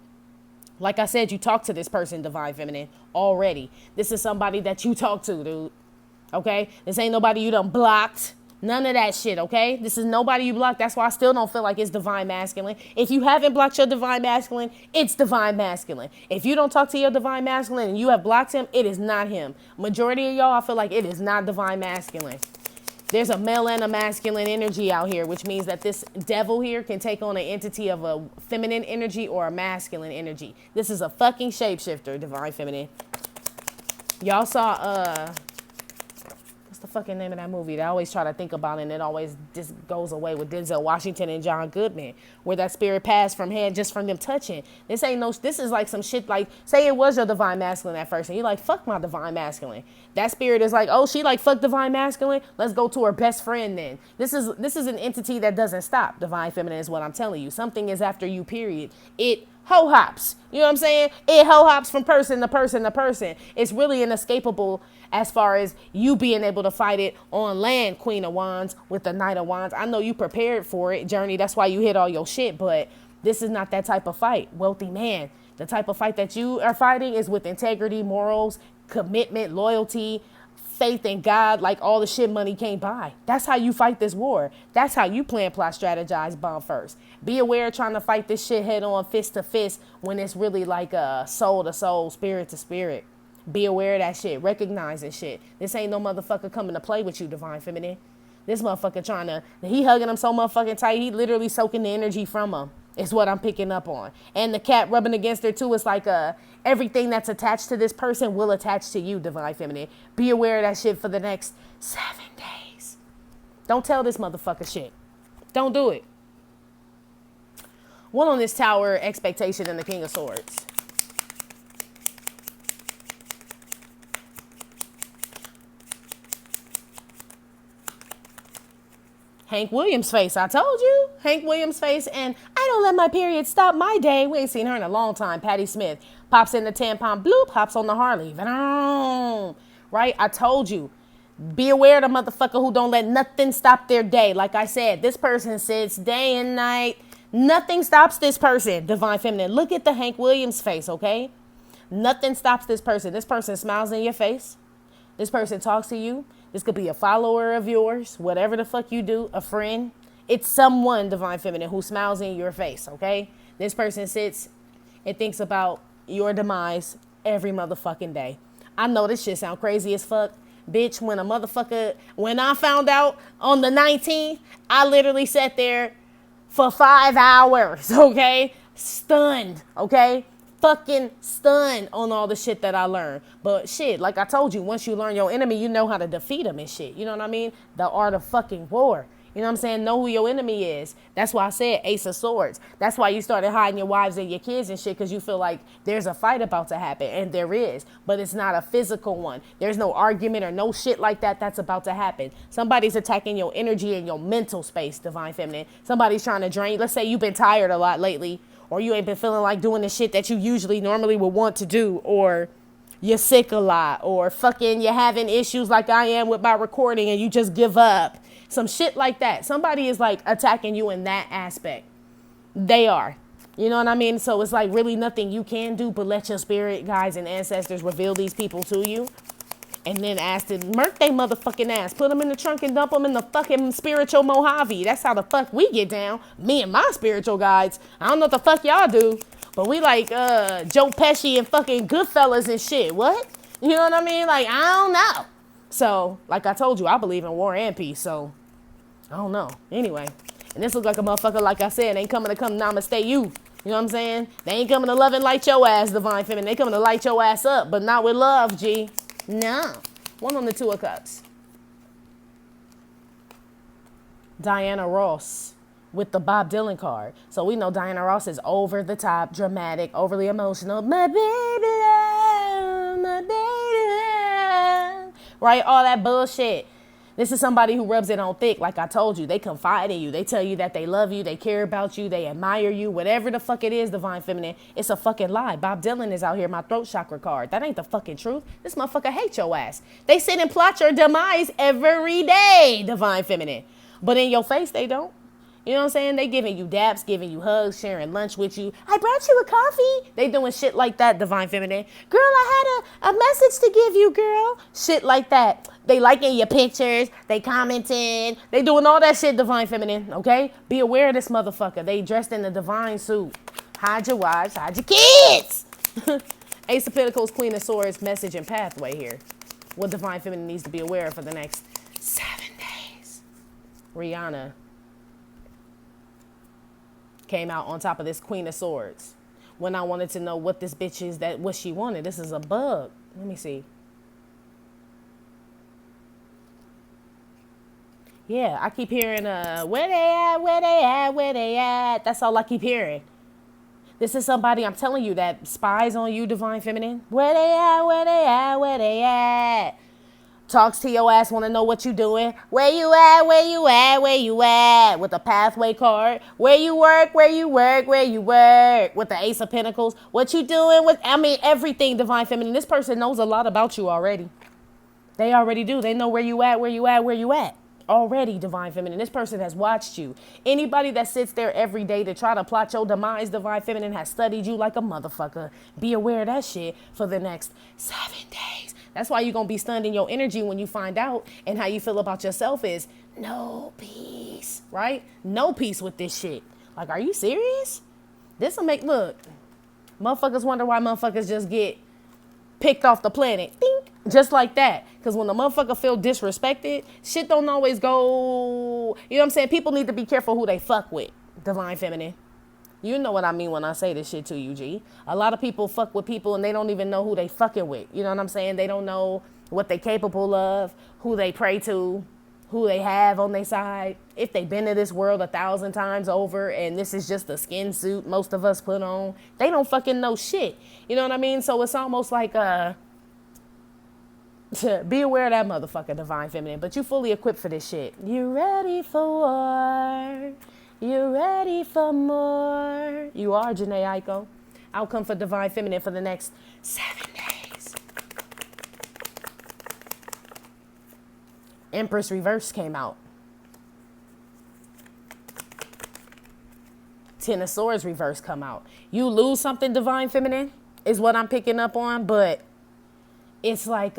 like I said, you talk to this person, Divine Feminine, already. This is somebody that you talk to, dude. Okay? This ain't nobody you done blocked. None of that shit, okay? This is nobody you blocked. That's why I still don't feel like it's Divine Masculine. If you haven't blocked your Divine Masculine, it's Divine Masculine. If you don't talk to your Divine Masculine and you have blocked him, it is not him. Majority of y'all, I feel like it is not Divine Masculine. There's a male and a masculine energy out here, which means that this devil here can take on an entity of a feminine energy or a masculine energy. This is a fucking shapeshifter, Divine Feminine. Y'all saw, what's the fucking name of that movie that I always try to think about and it always just goes away, with Denzel Washington and John Goodman, where that spirit passed from head just from them touching. This is like some shit, like, say it was your Divine Masculine at first and you're like, fuck my Divine Masculine. That spirit is like, oh, she like fuck Divine Masculine, let's go to her best friend then. This is an entity that doesn't stop. Divine Feminine is what I'm telling you. Something is after you, period. It ho hops. You know what I'm saying? It ho hops from person to person to person. It's really inescapable as far as you being able to fight it on land, Queen of Wands, with the Knight of Wands. I know you prepared for it, Journey. That's why you hit all your shit, but this is not that type of fight. Wealthy man. The type of fight that you are fighting is with integrity, morals, commitment, loyalty, faith in God, like all the shit money can't buy. That's how you fight this war. That's how you plan, plot, strategize, bomb first. Be aware of trying to fight this shit head on, fist to fist, when it's really like a soul to soul, spirit to spirit. Be aware of that shit. Recognize this shit. This ain't no motherfucker coming to play with you, Divine Feminine. This motherfucker he hugging him so motherfucking tight, he literally soaking the energy from him. Is what I'm picking up on. And the cat rubbing against her too. It's like everything that's attached to this person will attach to you, Divine Feminine. Be aware of that shit for the next 7 days. Don't tell this motherfucker shit. Don't do it. One on this tower, expectation, and the King of Swords. Hank Williams' face, I told you. Hank Williams' face, and I don't let my period stop my day. We ain't seen her in a long time. Patti Smith pops in the tampon, bloop, hops on the Harley. Right? I told you. Be aware of the motherfucker who don't let nothing stop their day. Like I said, this person sits day and night. Nothing stops this person, Divine Feminine. Look at the Hank Williams' face, okay? Nothing stops this person. This person smiles in your face. This person talks to you. This could be a follower of yours, whatever the fuck you do, a friend. It's someone, Divine Feminine, who smiles in your face, okay? This person sits and thinks about your demise every motherfucking day. I know this shit sound crazy as fuck. Bitch, when I found out on the 19th, I literally sat there for 5 hours, okay? Stunned, okay? Fucking stunned on all the shit that I learned. But shit, like I told you, once you learn your enemy, you know how to defeat them and shit. You know what I mean? The art of fucking war. You You know what I'm saying? Know who your enemy is. That's why I said Ace of Swords. That's why you started hiding your wives and your kids and shit, because you feel like there's a fight about to happen. And there is. But it's not a physical one. There's no argument or no shit like that that's about to happen. Somebody's attacking your energy and your mental space, Divine Feminine. Somebody's trying to drain. Let's say you've been tired a lot lately, or you ain't been feeling like doing the shit that you usually normally would want to do, or you're sick a lot, or fucking you're having issues like I am with my recording and you just give up. Some shit like that. Somebody is like attacking you in that aspect. They are. You know what I mean? So it's like really nothing you can do but let your spirit guides and ancestors reveal these people to you. And then ask them, murk they motherfucking ass. Put them in the trunk and dump them in the fucking spiritual Mojave. That's how the fuck we get down. Me and my spiritual guides. I don't know what the fuck y'all do. But we like Joe Pesci and fucking Goodfellas and shit. What? You know what I mean? Like, I don't know. So, like I told you, I believe in war and peace. So, I don't know. Anyway. And this looks like a motherfucker, like I said, ain't coming to come namaste you. You know what I'm saying? They ain't coming to love and light your ass, Divine Feminine. They coming to light your ass up, but not with love, G. No. One on the Two of Cups. Diana Ross with the Bob Dylan card. So we know Diana Ross is over the top, dramatic, overly emotional. My baby love, my baby love. Right? All that bullshit. This is somebody who rubs it on thick, like I told you. They confide in you. They tell you that they love you. They care about you. They admire you. Whatever the fuck it is, Divine Feminine, it's a fucking lie. Bob Dylan is out here, my throat chakra card. That ain't the fucking truth. This motherfucker hate your ass. They sit and plot your demise every day, Divine Feminine. But in your face, they don't. You know what I'm saying? They giving you daps, giving you hugs, sharing lunch with you. I brought you a coffee. They doing shit like that, Divine Feminine. Girl, I had a message to give you, girl. Shit like that. They liking your pictures. They commenting. They doing all that shit, Divine Feminine. Okay? Be aware of this motherfucker. They dressed in the divine suit. Hide your wives. Hide your kids. Ace of Pentacles, Queen of Swords, message and pathway here. What Divine Feminine needs to be aware of for the next 7 days. Rihanna came out on top of this Queen of Swords. When I wanted to know what this bitch is, what she wanted. This is a bug. Let me see. Yeah, I keep hearing, where they at, where they at, where they at. That's all I keep hearing. This is somebody, I'm telling you, that spies on you, Divine Feminine. Where they at, where they at, where they at. Talks to your ass, want to know what you doing. Where you at, where you at, where you at. With the pathway card. Where you work, where you work, where you work. With the Ace of Pentacles. What you doing with, everything, Divine Feminine. This person knows a lot about you already. They already do. They know where you at, where you at, where you at. Already, Divine Feminine. This person has watched you. Anybody that sits there every day to try to plot your demise, Divine Feminine, has studied you like a motherfucker. Be aware of that shit for the next 7 days. That's why you're going to be stunned in your energy when you find out, and how you feel about yourself is no peace, right? No peace with this shit. Like, are you serious? This will make, look, motherfuckers wonder why motherfuckers just get picked off the planet. Ding, just like that. Because when the motherfucker feel disrespected, shit don't always go, you know what I'm saying? People need to be careful who they fuck with, Divine Feminine. You know what I mean when I say this shit to you, G. A lot of people fuck with people and they don't even know who they fucking with. You know what I'm saying? They don't know what they capable of, who they pray to, who they have on their side. If they've been to this world 1,000 times over and this is just a skin suit most of us put on, they don't fucking know shit. You know what I mean? So it's almost like, be aware of that motherfucker, Divine Feminine. But you fully equipped for this shit. You ready for war? You ready for more? You are, Janae Aiko. Outcome for Divine Feminine for the next 7 days. Empress Reverse came out. 10 of Swords Reverse come out. You lose something, Divine Feminine, is what I'm picking up on, but it's like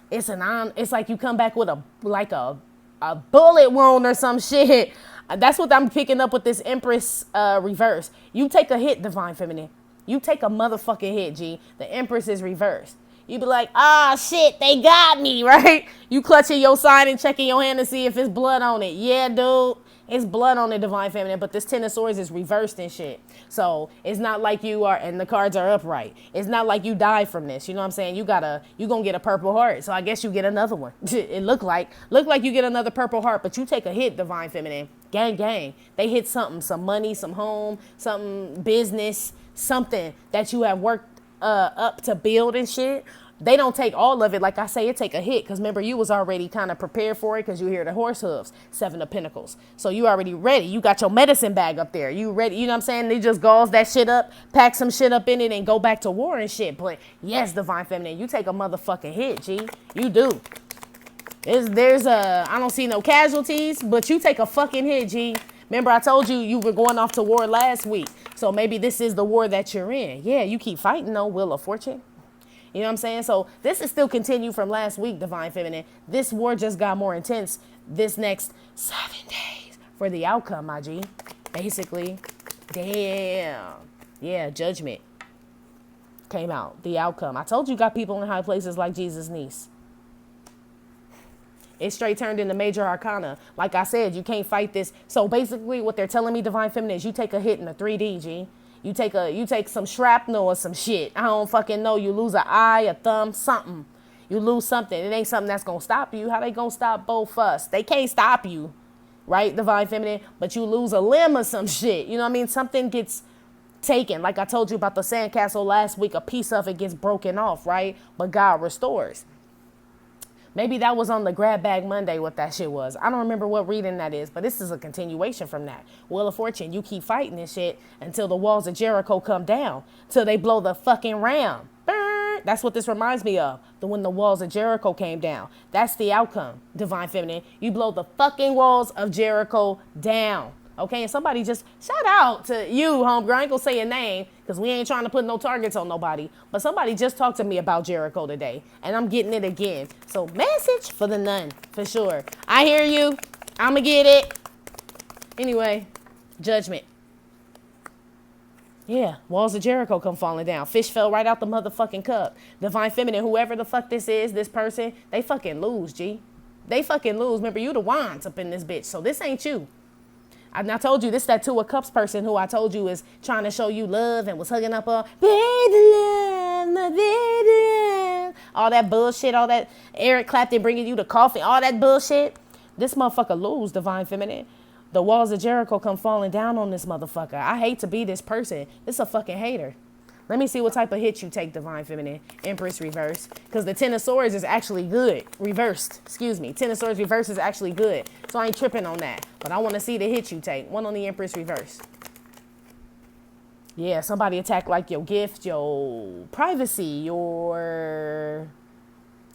it's like you come back with a bullet wound or some shit. That's what I'm picking up with this Empress Reverse. You take a hit, Divine Feminine. You take a motherfucking hit, G. The Empress is reversed. You be like, shit, they got me, right? You clutching your sign and checking your hand to see if it's blood on it. Yeah, dude. It's blood on the divine feminine, but this Ten of Swords is reversed and shit. So it's not like you are, and the cards are upright. It's not like you die from this. You know what I'm saying? You gonna get a purple heart. So I guess you get another one. It look like you get another purple heart, but you take a hit, divine feminine. Gang, gang. They hit something, some money, some home, something, business, something that you have worked up to build and shit. They don't take all of it. Like I say, it take a hit. Because remember, you was already kind of prepared for it because you hear the horse hooves. 7 of Pentacles. So you already ready. You got your medicine bag up there. You ready. You know what I'm saying? They just gauze that shit up, pack some shit up in it, and go back to war and shit. But yes, divine feminine, you take a motherfucking hit, G. You do. I don't see no casualties, but you take a fucking hit, G. Remember, I told you you were going off to war last week. So maybe this is the war that you're in. Yeah, you keep fighting, though, Wheel of Fortune. You know what I'm saying? So this is still continue from last week, divine feminine. This war just got more intense this next 7 days for the outcome, my G. Basically, damn. Yeah, judgment came out. The outcome. I told you got people in high places like Jesus' niece. It straight turned into major arcana. Like I said, you can't fight this. So basically what they're telling me, divine feminine, is you take a hit in the 3D, G. You take some shrapnel or some shit. I don't fucking know. You lose an eye, a thumb, something. You lose something. It ain't something that's going to stop you. How they going to stop both us? They can't stop you, right, divine feminine? But you lose a limb or some shit. You know what I mean? Something gets taken. Like I told you about the sandcastle last week, a piece of it gets broken off, right? But God restores. Maybe that was on the Grab Bag Monday what that shit was. I don't remember what reading that is, but this is a continuation from that. Wheel of Fortune, you keep fighting this shit until the walls of Jericho come down, till they blow the fucking ram. That's what this reminds me of. When the walls of Jericho came down. That's the outcome, divine feminine. You blow the fucking walls of Jericho down. Okay, and somebody just shout out to you, homegirl. I ain't gonna say your name because we ain't trying to put no targets on nobody. But somebody just talked to me about Jericho today, and I'm getting it again. So message for the nun, for sure. I hear you. I'ma get it. Anyway, judgment. Yeah, walls of Jericho come falling down. Fish fell right out the motherfucking cup. Divine feminine, whoever the fuck this is, this person, they fucking lose, G. They fucking lose. Remember, you the wands up in this bitch, so this ain't you. I told you, this that 2 of Cups person who I told you is trying to show you love and was hugging up all, all that bullshit, all that Eric Clapton bringing you the coffee, all that bullshit. This motherfucker lose, divine feminine. The walls of Jericho come falling down on this motherfucker. I hate to be this person. This a fucking hater. Let me see what type of hit you take, divine feminine. Empress Reverse. Because the Ten of Swords is actually good. Reversed. Excuse me. Ten of Swords Reverse is actually good. So I ain't tripping on that. But I want to see the hit you take. One on the Empress Reverse. Yeah, somebody attack like your gift, your privacy, your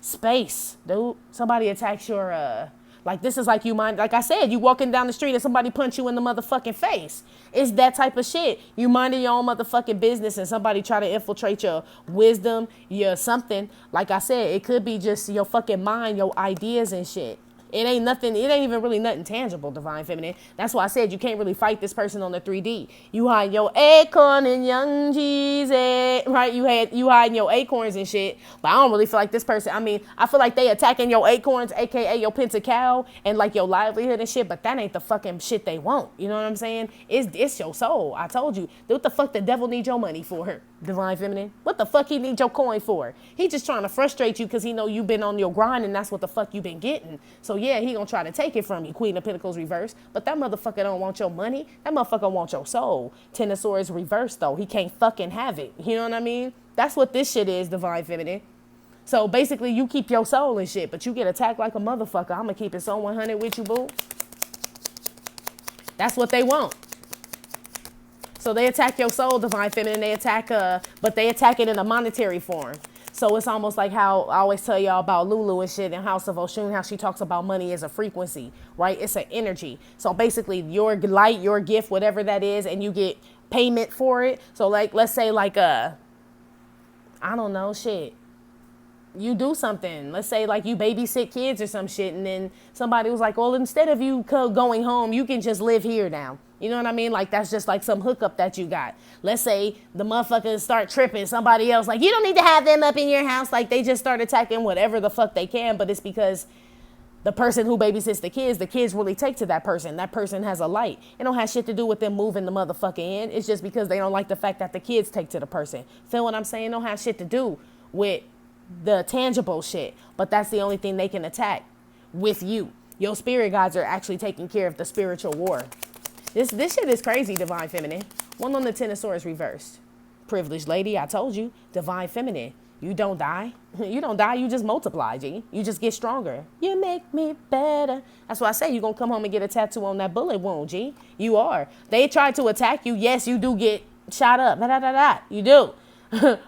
space, dude. Somebody attacks your, like this is like you mind, like I said, you walking down the street and somebody punch you in the motherfucking face. It's that type of shit. You minding your own motherfucking business and somebody try to infiltrate your wisdom, your something. Like I said, it could be just your fucking mind, your ideas and shit. It ain't nothing. It ain't even really nothing tangible, divine feminine. That's why I said you can't really fight this person on the 3D. You hide your acorn and young Jesus, right? You hiding your acorns and shit. But I don't really feel like this person. I mean, I feel like they attacking your acorns, aka your pentacle, and like your livelihood and shit. But that ain't the fucking shit they want. You know what I'm saying? It's your soul. I told you. What the fuck the devil need your money for? Her, divine feminine. What the fuck he need your coin for? He just trying to frustrate you because he know you been on your grind and that's what the fuck you been getting. So yeah, he gonna try to take it from you, Queen of Pentacles Reverse. But that motherfucker don't want your money. That motherfucker want your soul. Ten of Swords Reverse though. He can't fucking have it. You know what I mean? That's what this shit is, divine feminine. So basically you keep your soul and shit, but you get attacked like a motherfucker. I'm gonna keep it so 100 with you, boo. That's what they want. So they attack your soul, divine feminine. They attack, but they attack it in a monetary form. So it's almost like how I always tell y'all about Lulu and shit in House of Oshun, how she talks about money as a frequency, right? It's an energy. So basically your light, your gift, whatever that is, and you get payment for it. So like, let's say like, I don't know, shit. You do something. Let's say like you babysit kids or some shit. And then somebody was like, well, instead of you going home, you can just live here now. You know what I mean? Like that's just like some hookup that you got. Let's say the motherfuckers start tripping. Somebody else like, you don't need to have them up in your house. Like they just start attacking whatever the fuck they can. But it's because The person who babysits the kids really take to that person. That person has a light. It don't have shit to do with them moving the motherfucker in. It's just because they don't like the fact that the kids take to the person. Feel what I'm saying? It don't have shit to do with the tangible shit. But that's the only thing they can attack with you. Your spirit guides are actually taking care of the spiritual war. This shit is crazy, Divine Feminine. One on the Ten of Swords reversed. Privileged lady, I told you. Divine Feminine. You don't die. You don't die. You just multiply, G. You just get stronger. You make me better. That's why I say you're going to come home and get a tattoo on that bullet wound, G. You are. They tried to attack you. Yes, you do get shot up. You do.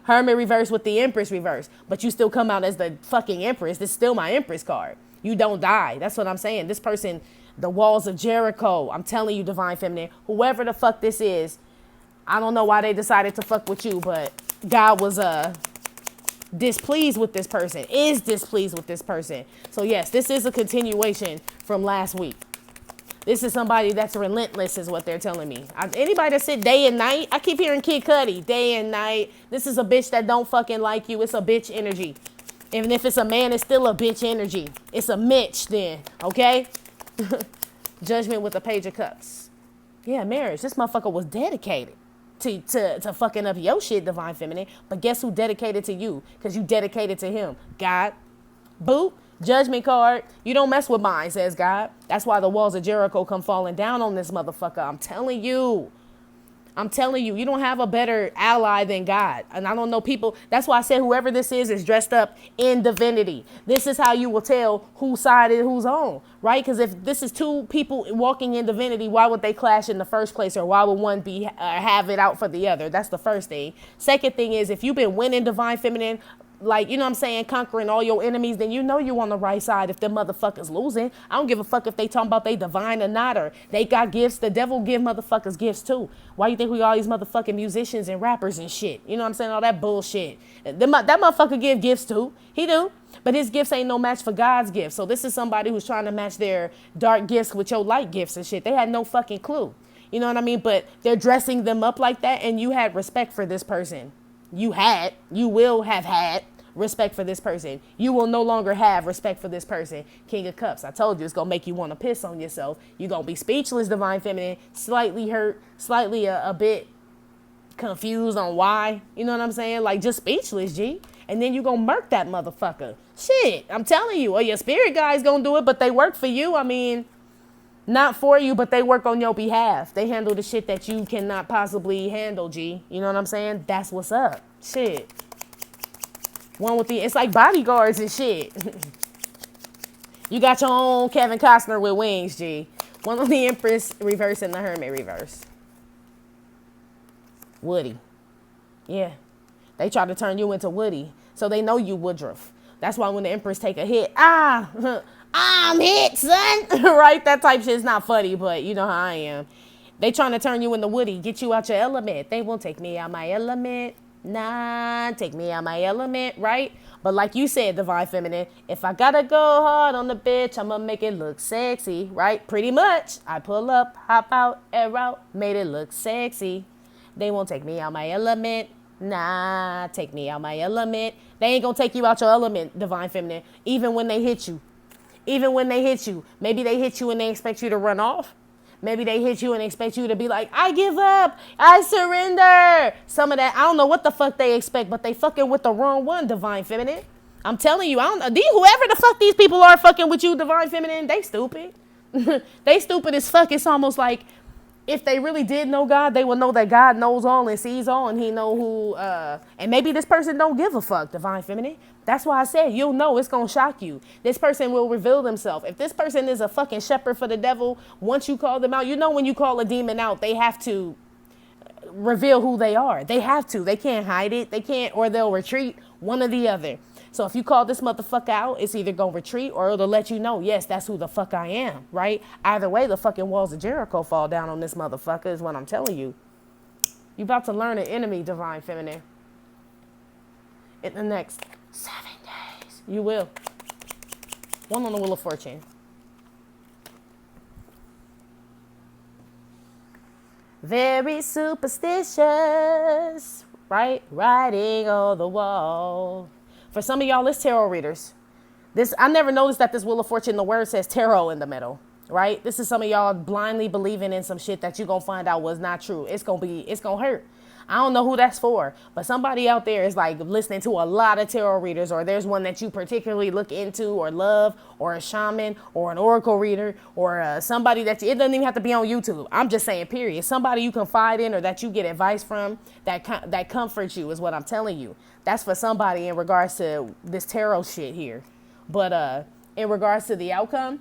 Hermit reverse with the Empress reverse. But you still come out as the fucking Empress. This is still my Empress card. You don't die. That's what I'm saying. This person, the walls of Jericho. I'm telling you, Divine Feminine. Whoever the fuck this is, I don't know why they decided to fuck with you, but God was displeased with this person, is displeased with this person. So yes, this is a continuation from last week. This is somebody that's relentless is what they're telling me. Anybody that sit day and night, I keep hearing Kid Cudi, day and night. This is a bitch that don't fucking like you. It's a bitch energy. Even if it's a man, it's still a bitch energy. It's a Mitch then, okay? Judgment with the Page of Cups. Yeah, marriage. This motherfucker was dedicated to fucking up your shit, Divine Feminine. But guess who dedicated to you? Because you dedicated to him. God. Boop. Judgment card. You don't mess with mine, says God. That's why the walls of Jericho come falling down on this motherfucker. I'm telling you. You don't have a better ally than God. And I don't know people. That's why I said whoever this is dressed up in divinity. This is how you will tell whose side is who's on, right? Because if this is two people walking in divinity, why would they clash in the first place? Or why would one be have it out for the other? That's the first thing. Second thing is if you've been winning, Divine Feminine, like, you know what I'm saying, conquering all your enemies, then you know you on the right side if them motherfuckers losing. I don't give a fuck if they talking about they divine or not, or they got gifts. The devil give motherfuckers gifts too. Why you think we got all these motherfucking musicians and rappers and shit? You know what I'm saying? All that bullshit. That motherfucker give gifts too. He do. But his gifts ain't no match for God's gifts. So this is somebody who's trying to match their dark gifts with your light gifts and shit. They had no fucking clue. You know what I mean? But they're dressing them up like that, and you had respect for this person. You will have had respect for this person. You will no longer have respect for this person. King of Cups. I told you it's going to make you want to piss on yourself. You're going to be speechless, Divine Feminine, slightly hurt, slightly a bit confused on why. You know what I'm saying? Like, just speechless, G. And then you're going to murk that motherfucker. Shit, I'm telling you. Or your spirit guys going to do it, but they work for you. I mean, not for you, but they work on your behalf. They handle the shit that you cannot possibly handle, G. You know what I'm saying? That's what's up. Shit. One with it's like bodyguards and shit. You got your own Kevin Costner with wings, G. One on the Empress reverse and the Hermit reverse. Witty. Yeah. They try to turn you into Witty. So they know you Woodruff. That's why when the Empress take a hit, I'm hit, son. Right? That type shit is not funny, but you know how I am. They trying to turn you into Witty, get you out your element. They won't take me out my element. Nah, take me out my element, right? But like you said, Divine Feminine, if I gotta go hard on the bitch, I'ma make it look sexy, right? Pretty much. I pull up, hop out, air out, made it look sexy. They won't take me out my element. Nah, take me out my element. They ain't gonna take you out your element, Divine Feminine, even when they hit you. Even when they hit you. Maybe they hit you and they expect you to run off. Maybe they hit you and expect you to be like, I give up. I surrender. Some of that, I don't know what the fuck they expect, but they fucking with the wrong one, Divine Feminine. I'm telling you, whoever the fuck these people are fucking with you, Divine Feminine, they stupid. They stupid as fuck. It's almost like if they really did know God, they would know that God knows all and sees all, and he know who, and maybe this person don't give a fuck, Divine Feminine. That's why I said, you'll know, it's going to shock you. This person will reveal themselves. If this person is a fucking shepherd for the devil, once you call them out, you know when you call a demon out, they have to reveal who they are. They have to. They can't hide it. They can't, or they'll retreat, one or the other. So if you call this motherfucker out, it's either going to retreat or it'll let you know, yes, that's who the fuck I am, right? Either way, the fucking walls of Jericho fall down on this motherfucker is what I'm telling you. You about to learn an enemy, Divine Feminine. In the next 7 days. You will. One on the Wheel of Fortune. Very superstitious, right? Writing on the wall. For some of y'all, it's tarot readers. This, I never noticed that this Wheel of Fortune, the word says tarot in the middle, right? This is some of y'all blindly believing in some shit that you're going to find out was not true. It's going to hurt. I don't know who that's for, but somebody out there is like listening to a lot of tarot readers, or there's one that you particularly look into or love, or a shaman or an oracle reader, or somebody that it doesn't even have to be on YouTube. I'm just saying, period. Somebody you confide in or that you get advice from that comforts you is what I'm telling you. That's for somebody in regards to this tarot shit here. But in regards to the outcome,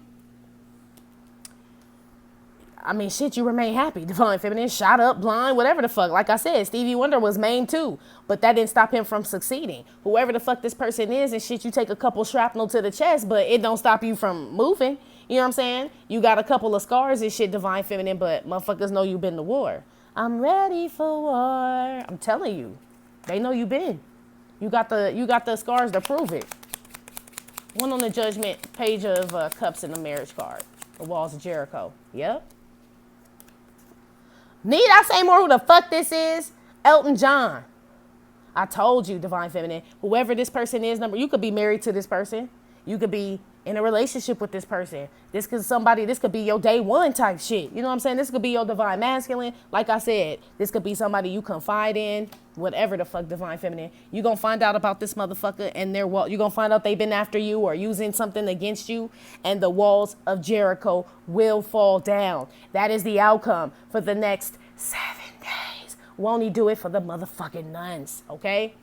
I mean, shit, you remain happy. Divine Feminine, shot up, blind, whatever the fuck. Like I said, Stevie Wonder was maimed too, but that didn't stop him from succeeding. Whoever the fuck this person is and shit, you take a couple shrapnel to the chest, but it don't stop you from moving. You know what I'm saying? You got a couple of scars and shit, Divine Feminine, but motherfuckers know you've been to war. I'm ready for war. I'm telling you, they know you been. You got the scars to prove it. One on the Judgment page of Cups in the Marriage card. The Walls of Jericho. Yep. Need I say more who the fuck this is? Elton John. I told you, Divine Feminine. Whoever this person is, you could be married to this person. You could be in a relationship with this person. This could be your day one type shit. You know what I'm saying? This could be your Divine Masculine. Like I said, this could be somebody you confide in. Whatever the fuck, Divine Feminine. You're going to find out about this motherfucker and you're going to find out they've been after you or using something against you, and the walls of Jericho will fall down. That is the outcome for the next 7 days. Won't he do it for the motherfucking nuns, okay?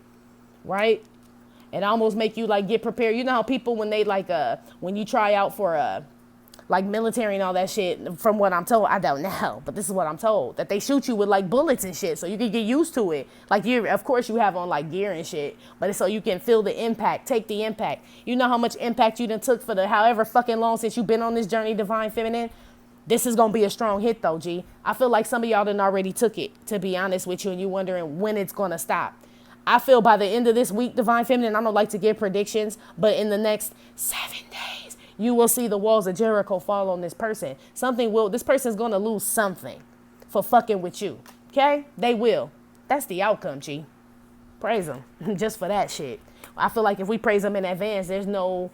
Right? It almost make you like get prepared. You know how people when they like when you try out for like military and all that shit, from what I'm told, I don't know, but this is what I'm told, that they shoot you with like bullets and shit so you can get used to it. Like of course you have on like gear and shit, but it's so you can feel the impact, take the impact. You know how much impact you done took for the however fucking long since you've been on this journey, Divine Feminine? This is going to be a strong hit though, G. I feel like some of y'all done already took it, to be honest with you, and you wondering when it's going to stop. I feel by the end of this week, Divine Feminine, I don't like to give predictions, but in the next 7 days, you will see the walls of Jericho fall on this person. This person's going to lose something for fucking with you. Okay? They will. That's the outcome, G. Praise them. Just for that shit. I feel like if we praise them in advance, there's no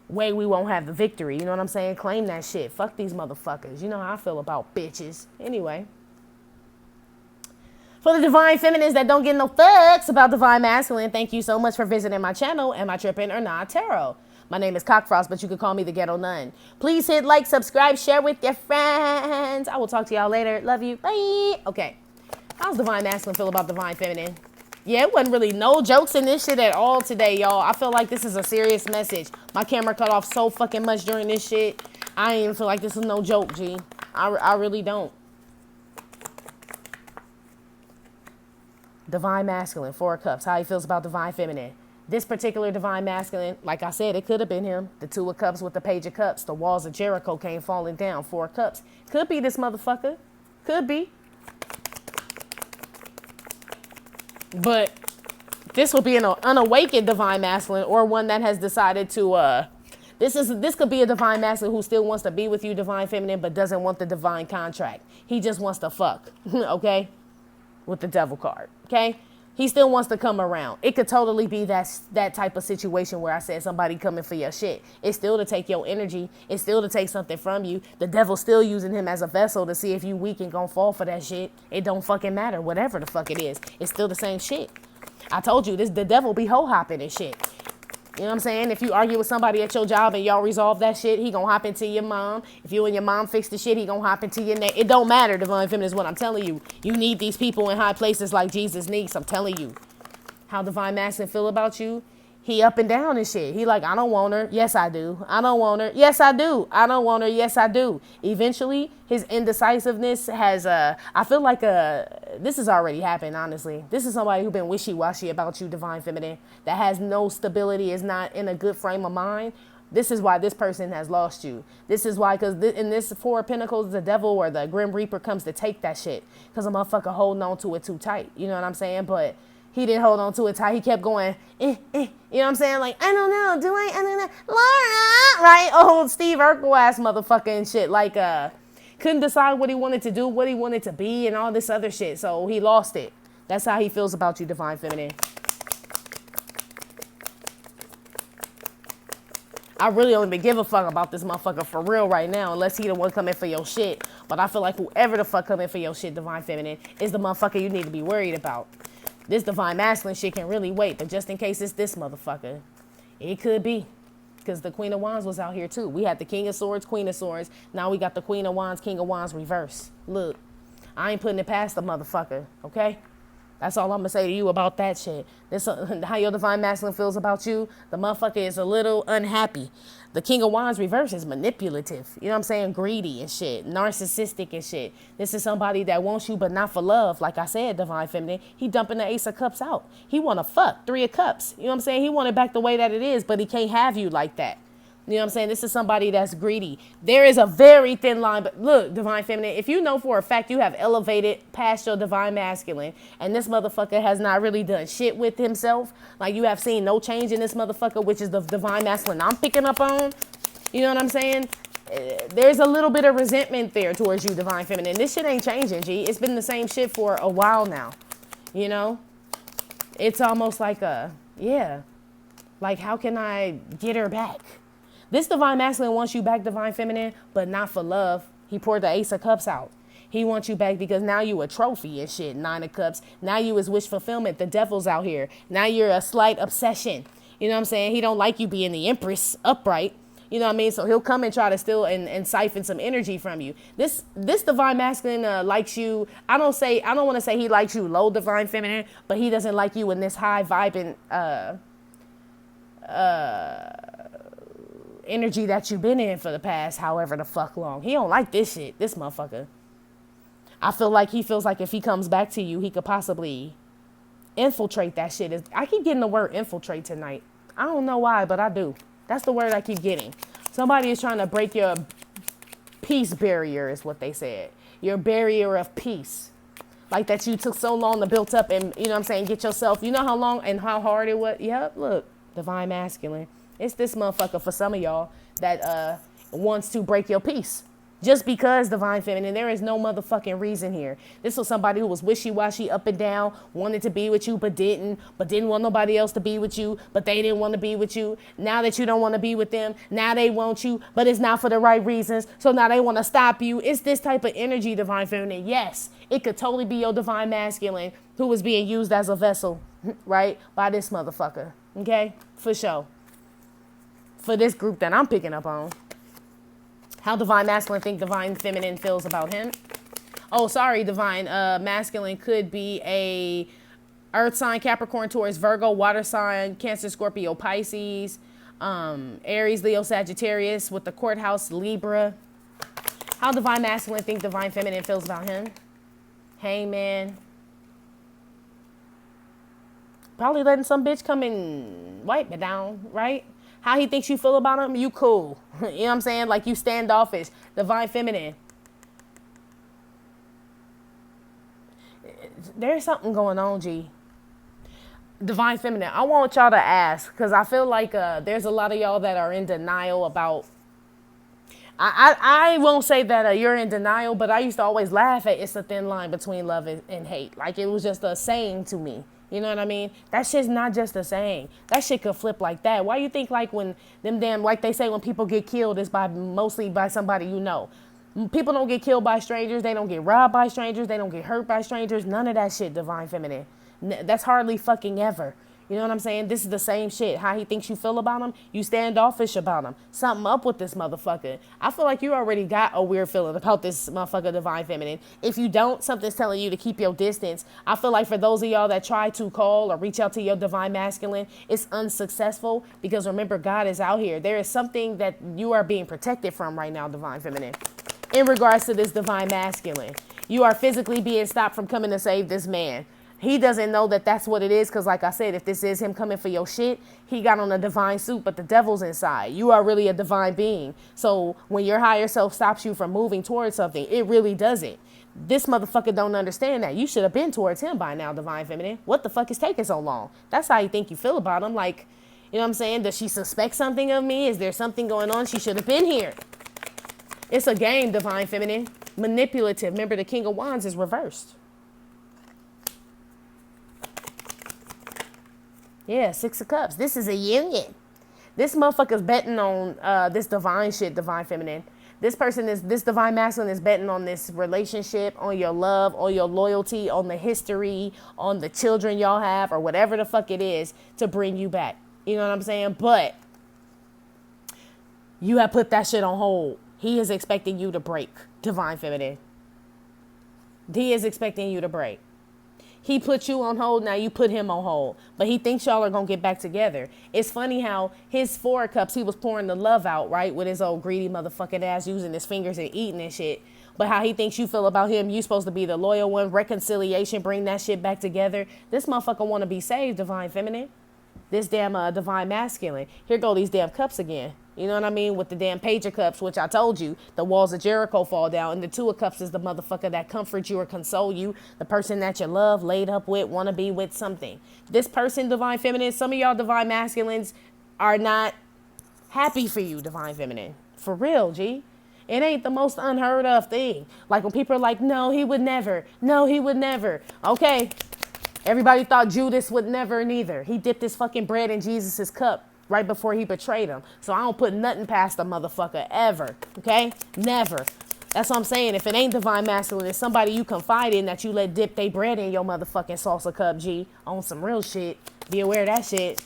way we won't have the victory. You know what I'm saying? Claim that shit. Fuck these motherfuckers. You know how I feel about bitches. Anyway. For the Divine Feminines that don't get no fucks about Divine Masculine, thank you so much for visiting my channel. Am I tripping or not? Tarot. My name is Cockfrost, but you can call me the Ghetto Nun. Please hit like, subscribe, share with your friends. I will talk to y'all later. Love you. Bye. Okay. How's Divine Masculine feel about Divine Feminine? Yeah, it wasn't really no jokes in this shit at all today, y'all. I feel like this is a serious message. My camera cut off so fucking much during this shit. I didn't even feel like this is no joke, G. I really don't. Divine Masculine, 4 of Cups. How he feels about Divine Feminine. This particular Divine Masculine, like I said, it could have been him. The 2 of Cups with the Page of Cups. The walls of Jericho came falling down. 4 of Cups. Could be this motherfucker. Could be. But this will be an unawakened Divine Masculine, or one that has decided to, this could be a Divine Masculine who still wants to be with you, Divine Feminine, but doesn't want the divine contract. He just wants to fuck, okay? With the Devil card, okay? He still wants to come around. It could totally be that type of situation where I said somebody coming for your shit. It's still to take your energy. It's still to take something from you. The devil's still using him as a vessel to see if you weak and gonna fall for that shit. It don't fucking matter. Whatever the fuck it is. It's still the same shit. I told you, the devil be hoe hopping and shit. You know what I'm saying? If you argue with somebody at your job and y'all resolve that shit, he gonna hop into your mom. If you and your mom fix the shit, he gonna hop into your neck. It don't matter, Divine Feminine, is what I'm telling you. You need these people in high places like Jesus needs. I'm telling you. How Divine Masculine feel about you? He up and down and shit. He like, I don't want her. Yes, I do. I don't want her. Yes, I do. I don't want her. Yes, I do. Eventually, his indecisiveness has, I feel like this has already happened, honestly. This is somebody who's been wishy-washy about you, Divine Feminine, that has no stability, is not in a good frame of mind. This is why this person has lost you. This is why, because in this 4 of Pentacles, the devil or the Grim Reaper comes to take that shit. Because a motherfucker holding on to it too tight. You know what I'm saying? But he didn't hold on to it tight. He kept going, You know what I'm saying? Like, I don't know. I don't know. Laura, right? Old Steve Urkel ass motherfucker and shit. Like, couldn't decide what he wanted to do, what he wanted to be, and all this other shit. So he lost it. That's how he feels about you, Divine Feminine. I really don't even give a fuck about this motherfucker for real right now, unless he the one coming for your shit. But I feel like whoever the fuck coming for your shit, divine feminine, is the motherfucker you need to be worried about. This divine masculine shit can really wait, but just in case it's this motherfucker, it could be. Because the Queen of Wands was out here too. We had the King of Swords, Queen of Swords. Now we got the Queen of Wands, King of Wands reverse. Look, I ain't putting it past the motherfucker, okay? That's all I'm going to say to you about that shit. This how your divine masculine feels about you. The motherfucker is a little unhappy. The King of Wands reverse is manipulative. You know what I'm saying? Greedy and shit. Narcissistic and shit. This is somebody that wants you but not for love. Like I said, divine feminine. He dumping the Ace of Cups out. He want to fuck. 3 of Cups. You know what I'm saying? He want it back the way that it is, but he can't have you like that. You know what I'm saying? This is somebody that's greedy. There is a very thin line. But look, divine feminine, if you know for a fact you have elevated past your divine masculine and this motherfucker has not really done shit with himself, like you have seen no change in this motherfucker, which is the divine masculine I'm picking up on, you know what I'm saying? There's a little bit of resentment there towards you, divine feminine. This shit ain't changing, G. It's been the same shit for a while now, you know? It's almost like like how can I get her back? This divine masculine wants you back, divine feminine, but not for love. He poured the Ace of Cups out. He wants you back because now you a trophy and shit. 9 of Cups. Now you is wish fulfillment. The devil's out here. Now you're a slight obsession. You know what I'm saying? He don't like you being the Empress upright. You know what I mean? So he'll come and try to steal and siphon some energy from you. This divine masculine likes you. I don't want to say he likes you low, divine feminine, but he doesn't like you in this high vibing energy that you've been in for the past however the fuck long. He don't like this shit, this motherfucker. I feel like he feels like if he comes back to you, he could possibly infiltrate that shit. I keep getting the word infiltrate tonight. I don't know why, but I do. That's the word I keep getting. Somebody is trying to break your peace barrier is what they said. Your barrier of peace. Like that you took so long to build up and, you know what I'm saying, get yourself, you know how long and how hard it was? Yep, look, divine masculine. It's this motherfucker for some of y'all that wants to break your peace. Just because, divine feminine, there is no motherfucking reason here. This was somebody who was wishy-washy, up and down, wanted to be with you, but didn't want nobody else to be with you, but they didn't want to be with you. Now that you don't want to be with them, now they want you, but it's not for the right reasons, so now they want to stop you. It's this type of energy, divine feminine. Yes, it could totally be your divine masculine who was being used as a vessel, right, by this motherfucker, okay, for sure. For this group that I'm picking up on. How divine masculine think divine feminine feels about him. Oh, sorry, divine masculine could be a earth sign, Capricorn, Taurus, Virgo, water sign, Cancer, Scorpio, Pisces, Aries, Leo, Sagittarius with the courthouse, Libra. How divine masculine think divine feminine feels about him. Hangman. Probably letting some bitch come and wipe it down, right? How he thinks you feel about him, you cool. You know what I'm saying? Like you standoffish. Divine feminine. There's something going on, G. Divine feminine. I want y'all to ask, because I feel like there's a lot of y'all that are in denial about... I won't say that you're in denial, but I used to always laugh at it's a thin line between love and hate. Like it was just a saying to me. You know what I mean? That shit's not just a saying. That shit could flip like that. Why you think like when them damn, like they say when people get killed, it's mostly by somebody you know. People don't get killed by strangers. They don't get robbed by strangers. They don't get hurt by strangers. None of that shit, divine feminine. That's hardly fucking ever. You know what I'm saying? This is the same shit. How he thinks you feel about him, you standoffish about him. Something up with this motherfucker. I feel like you already got a weird feeling about this motherfucker, divine feminine. If you don't, something's telling you to keep your distance. I feel like for those of y'all that try to call or reach out to your divine masculine, it's unsuccessful because remember, God is out here. There is something that you are being protected from right now, divine feminine. In regards to this divine masculine, you are physically being stopped from coming to save this man. He doesn't know that that's what it is because, like I said, if this is him coming for your shit, he got on a divine suit, but the devil's inside. You are really a divine being. So when your higher self stops you from moving towards something, it really doesn't. This motherfucker don't understand that. You should have been towards him by now, divine feminine. What the fuck is taking so long? That's how you think you feel about him. Like, you know what I'm saying? Does she suspect something of me? Is there something going on? She should have been here. It's a game, divine feminine. Manipulative. Remember, the King of Wands is reversed. Yeah, 6 of Cups. This is a union. This motherfucker's betting on this divine shit, divine feminine. This divine masculine is betting on this relationship, on your love, on your loyalty, on the history, on the children y'all have, or whatever the fuck it is to bring you back. You know what I'm saying? But you have put that shit on hold. He is expecting you to break, divine feminine. He is expecting you to break. He put you on hold, now you put him on hold. But he thinks y'all are going to get back together. It's funny how his 4 of cups, he was pouring the love out, right? With his old greedy motherfucking ass using his fingers and eating and shit. But how he thinks you feel about him, you supposed to be the loyal one, reconciliation, bring that shit back together. This motherfucker want to be saved, divine feminine. This damn divine masculine. Here go these damn cups again. You know what I mean? With the damn page of cups, which I told you, the walls of Jericho fall down. And the 2 of cups is the motherfucker that comforts you or console you. The person that you love, laid up with, want to be with, something. This person, divine feminine, some of y'all divine masculines are not happy for you, divine feminine. For real, G. It ain't the most unheard of thing. Like when people are like, no, he would never. No, he would never. Okay. Everybody thought Judas would never neither. He dipped his fucking bread in Jesus's cup right before he betrayed him. So I don't put nothing past the motherfucker ever. Okay? Never. That's what I'm saying. If it ain't divine masculine, it's somebody you confide in that you let dip they bread in your motherfucking salsa cup, G. On some real shit. Be aware of that shit.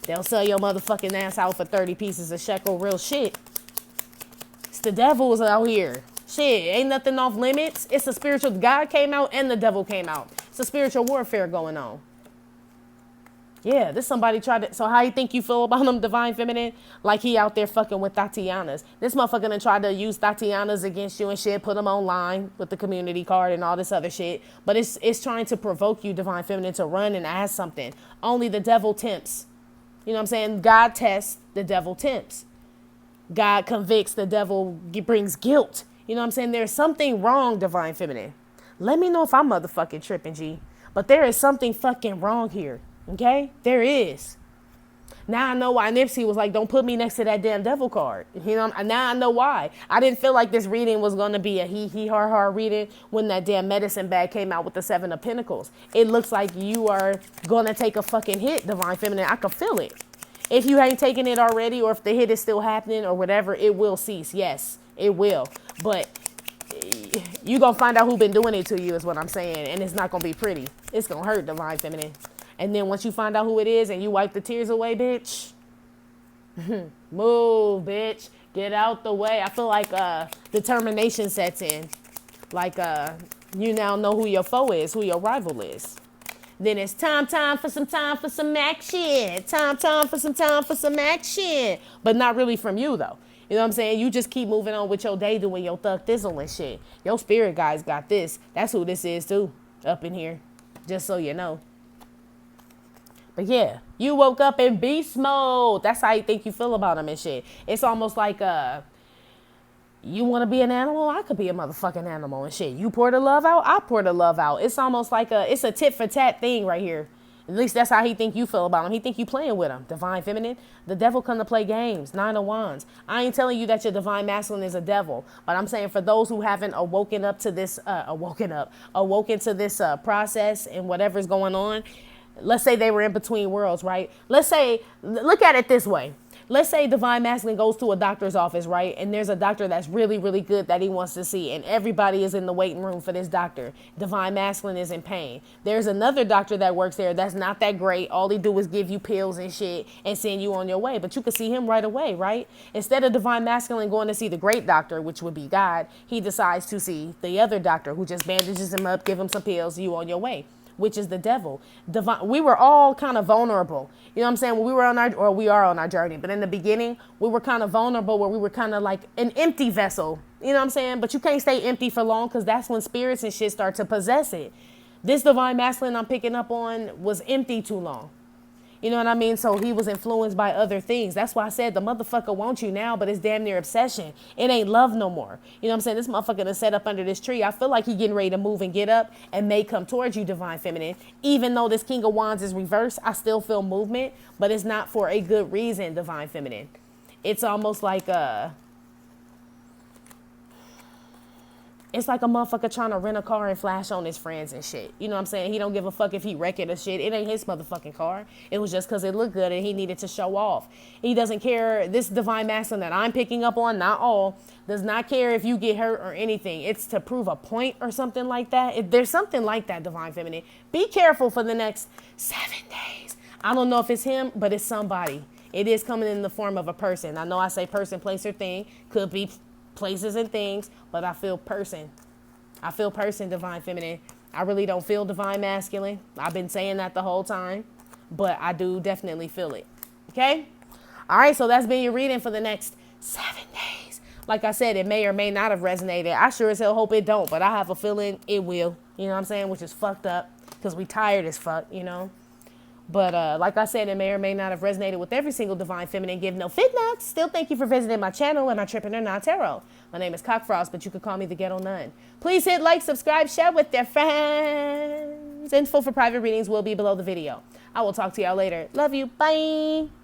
They'll sell your motherfucking ass out for 30 pieces of shekel. Real shit. It's the devils out here. Shit, ain't nothing off limits. It's a spiritual. God came out and the devil came out. It's a spiritual warfare going on. Yeah, this somebody tried to. So how you think you feel about him, divine feminine? Like he out there fucking with Tatianas. This motherfucker done tried to use Tatianas against you and shit. Put them online with the community card and all this other shit. But it's trying to provoke you, divine feminine, to run and ask something. Only the devil tempts. You know what I'm saying? God tests, the devil tempts. God convicts, the devil brings guilt. You know what I'm saying? There's something wrong, divine feminine. Let me know if I'm motherfucking tripping, G. But there is something fucking wrong here. Okay? There is. Now I know why Nipsey was like, don't put me next to that damn devil card. You know, now I know why. I didn't feel like this reading was going to be a ha reading when that damn medicine bag came out with the 7 of Pentacles. It looks like you are going to take a fucking hit, divine feminine. I can feel it. If you ain't taken it already, or if the hit is still happening or whatever, it will cease. Yes, it will. But you going to find out who been doing it to you is what I'm saying. And it's not going to be pretty. It's going to hurt, divine feminine. And then once you find out who it is and you wipe the tears away, bitch, move, bitch. Get out the way. I feel like determination sets in. Like you now know who your foe is, who your rival is. Then it's time for some action. Time for some action. But not really from you, though. You know what I'm saying? You just keep moving on with your day doing your thug thizzle and shit. Your spirit guys got this. That's who this is, too, up in here. Just so you know. But yeah, you woke up in beast mode. That's how you think you feel about him and shit. It's almost like you want to be an animal? I could be a motherfucking animal and shit. You pour the love out? I pour the love out. It's almost like it's a tit for tat thing right here. At least that's how he think you feel about him. He think you playing with him. Divine feminine. The devil come to play games. 9 of Wands. I ain't telling you that your divine masculine is a devil. But I'm saying for those who haven't awoken to this process and whatever's going on. Let's say they were in between worlds, right? Let's say, look at it this way. Let's say divine masculine goes to a doctor's office, right? And there's a doctor that's really, really good that he wants to see. And everybody is in the waiting room for this doctor. Divine masculine is in pain. There's another doctor that works there that's not that great. All he do is give you pills and shit and send you on your way. But you can see him right away, right? Instead of divine masculine going to see the great doctor, which would be God, he decides to see the other doctor who just bandages him up, give him some pills, you on your way. Which is the devil. We were all kind of vulnerable. You know what I'm saying? When we are on our journey. But in the beginning, we were kind of vulnerable where we were kind of like an empty vessel. You know what I'm saying? But you can't stay empty for long because that's when spirits and shit start to possess it. This divine masculine I'm picking up on was empty too long. You know what I mean? So he was influenced by other things. That's why I said the motherfucker wants you now, but it's damn near obsession. It ain't love no more. You know what I'm saying? This motherfucker done set up under this tree. I feel like he getting ready to move and get up and may come towards you, divine feminine. Even though this King of Wands is reversed, I still feel movement, but it's not for a good reason, divine feminine. It's almost like It's like a motherfucker trying to rent a car and flash on his friends and shit. You know what I'm saying? He don't give a fuck if he wreck it or shit. It ain't his motherfucking car. It was just because it looked good and he needed to show off. He doesn't care. This divine masculine that I'm picking up on, not all, does not care if you get hurt or anything. It's to prove a point or something like that. There's something like that, divine feminine. Be careful for the next 7 days. I don't know if it's him, but it's somebody. It is coming in the form of a person. I know I say person, place, or thing. Could be places and things, but I feel person. I feel person, divine feminine. I really don't feel divine masculine. I've been saying that the whole time, but I do definitely feel it. Okay? All right, so that's been your reading for the next 7 days. Like I said, it may or may not have resonated. I sure as hell hope it don't, but I have a feeling it will. You know what I'm saying? Which is fucked up because we tired as fuck, you know? But like I said, it may or may not have resonated with every single divine feminine. Give no fit nuts. Still thank you for visiting my channel and my Trippin' or Not Tarot. My name is Cockfrost, but you could call me the Ghetto Nun. Please hit like, subscribe, share with your friends. Info for private readings will be below the video. I will talk to y'all later. Love you. Bye.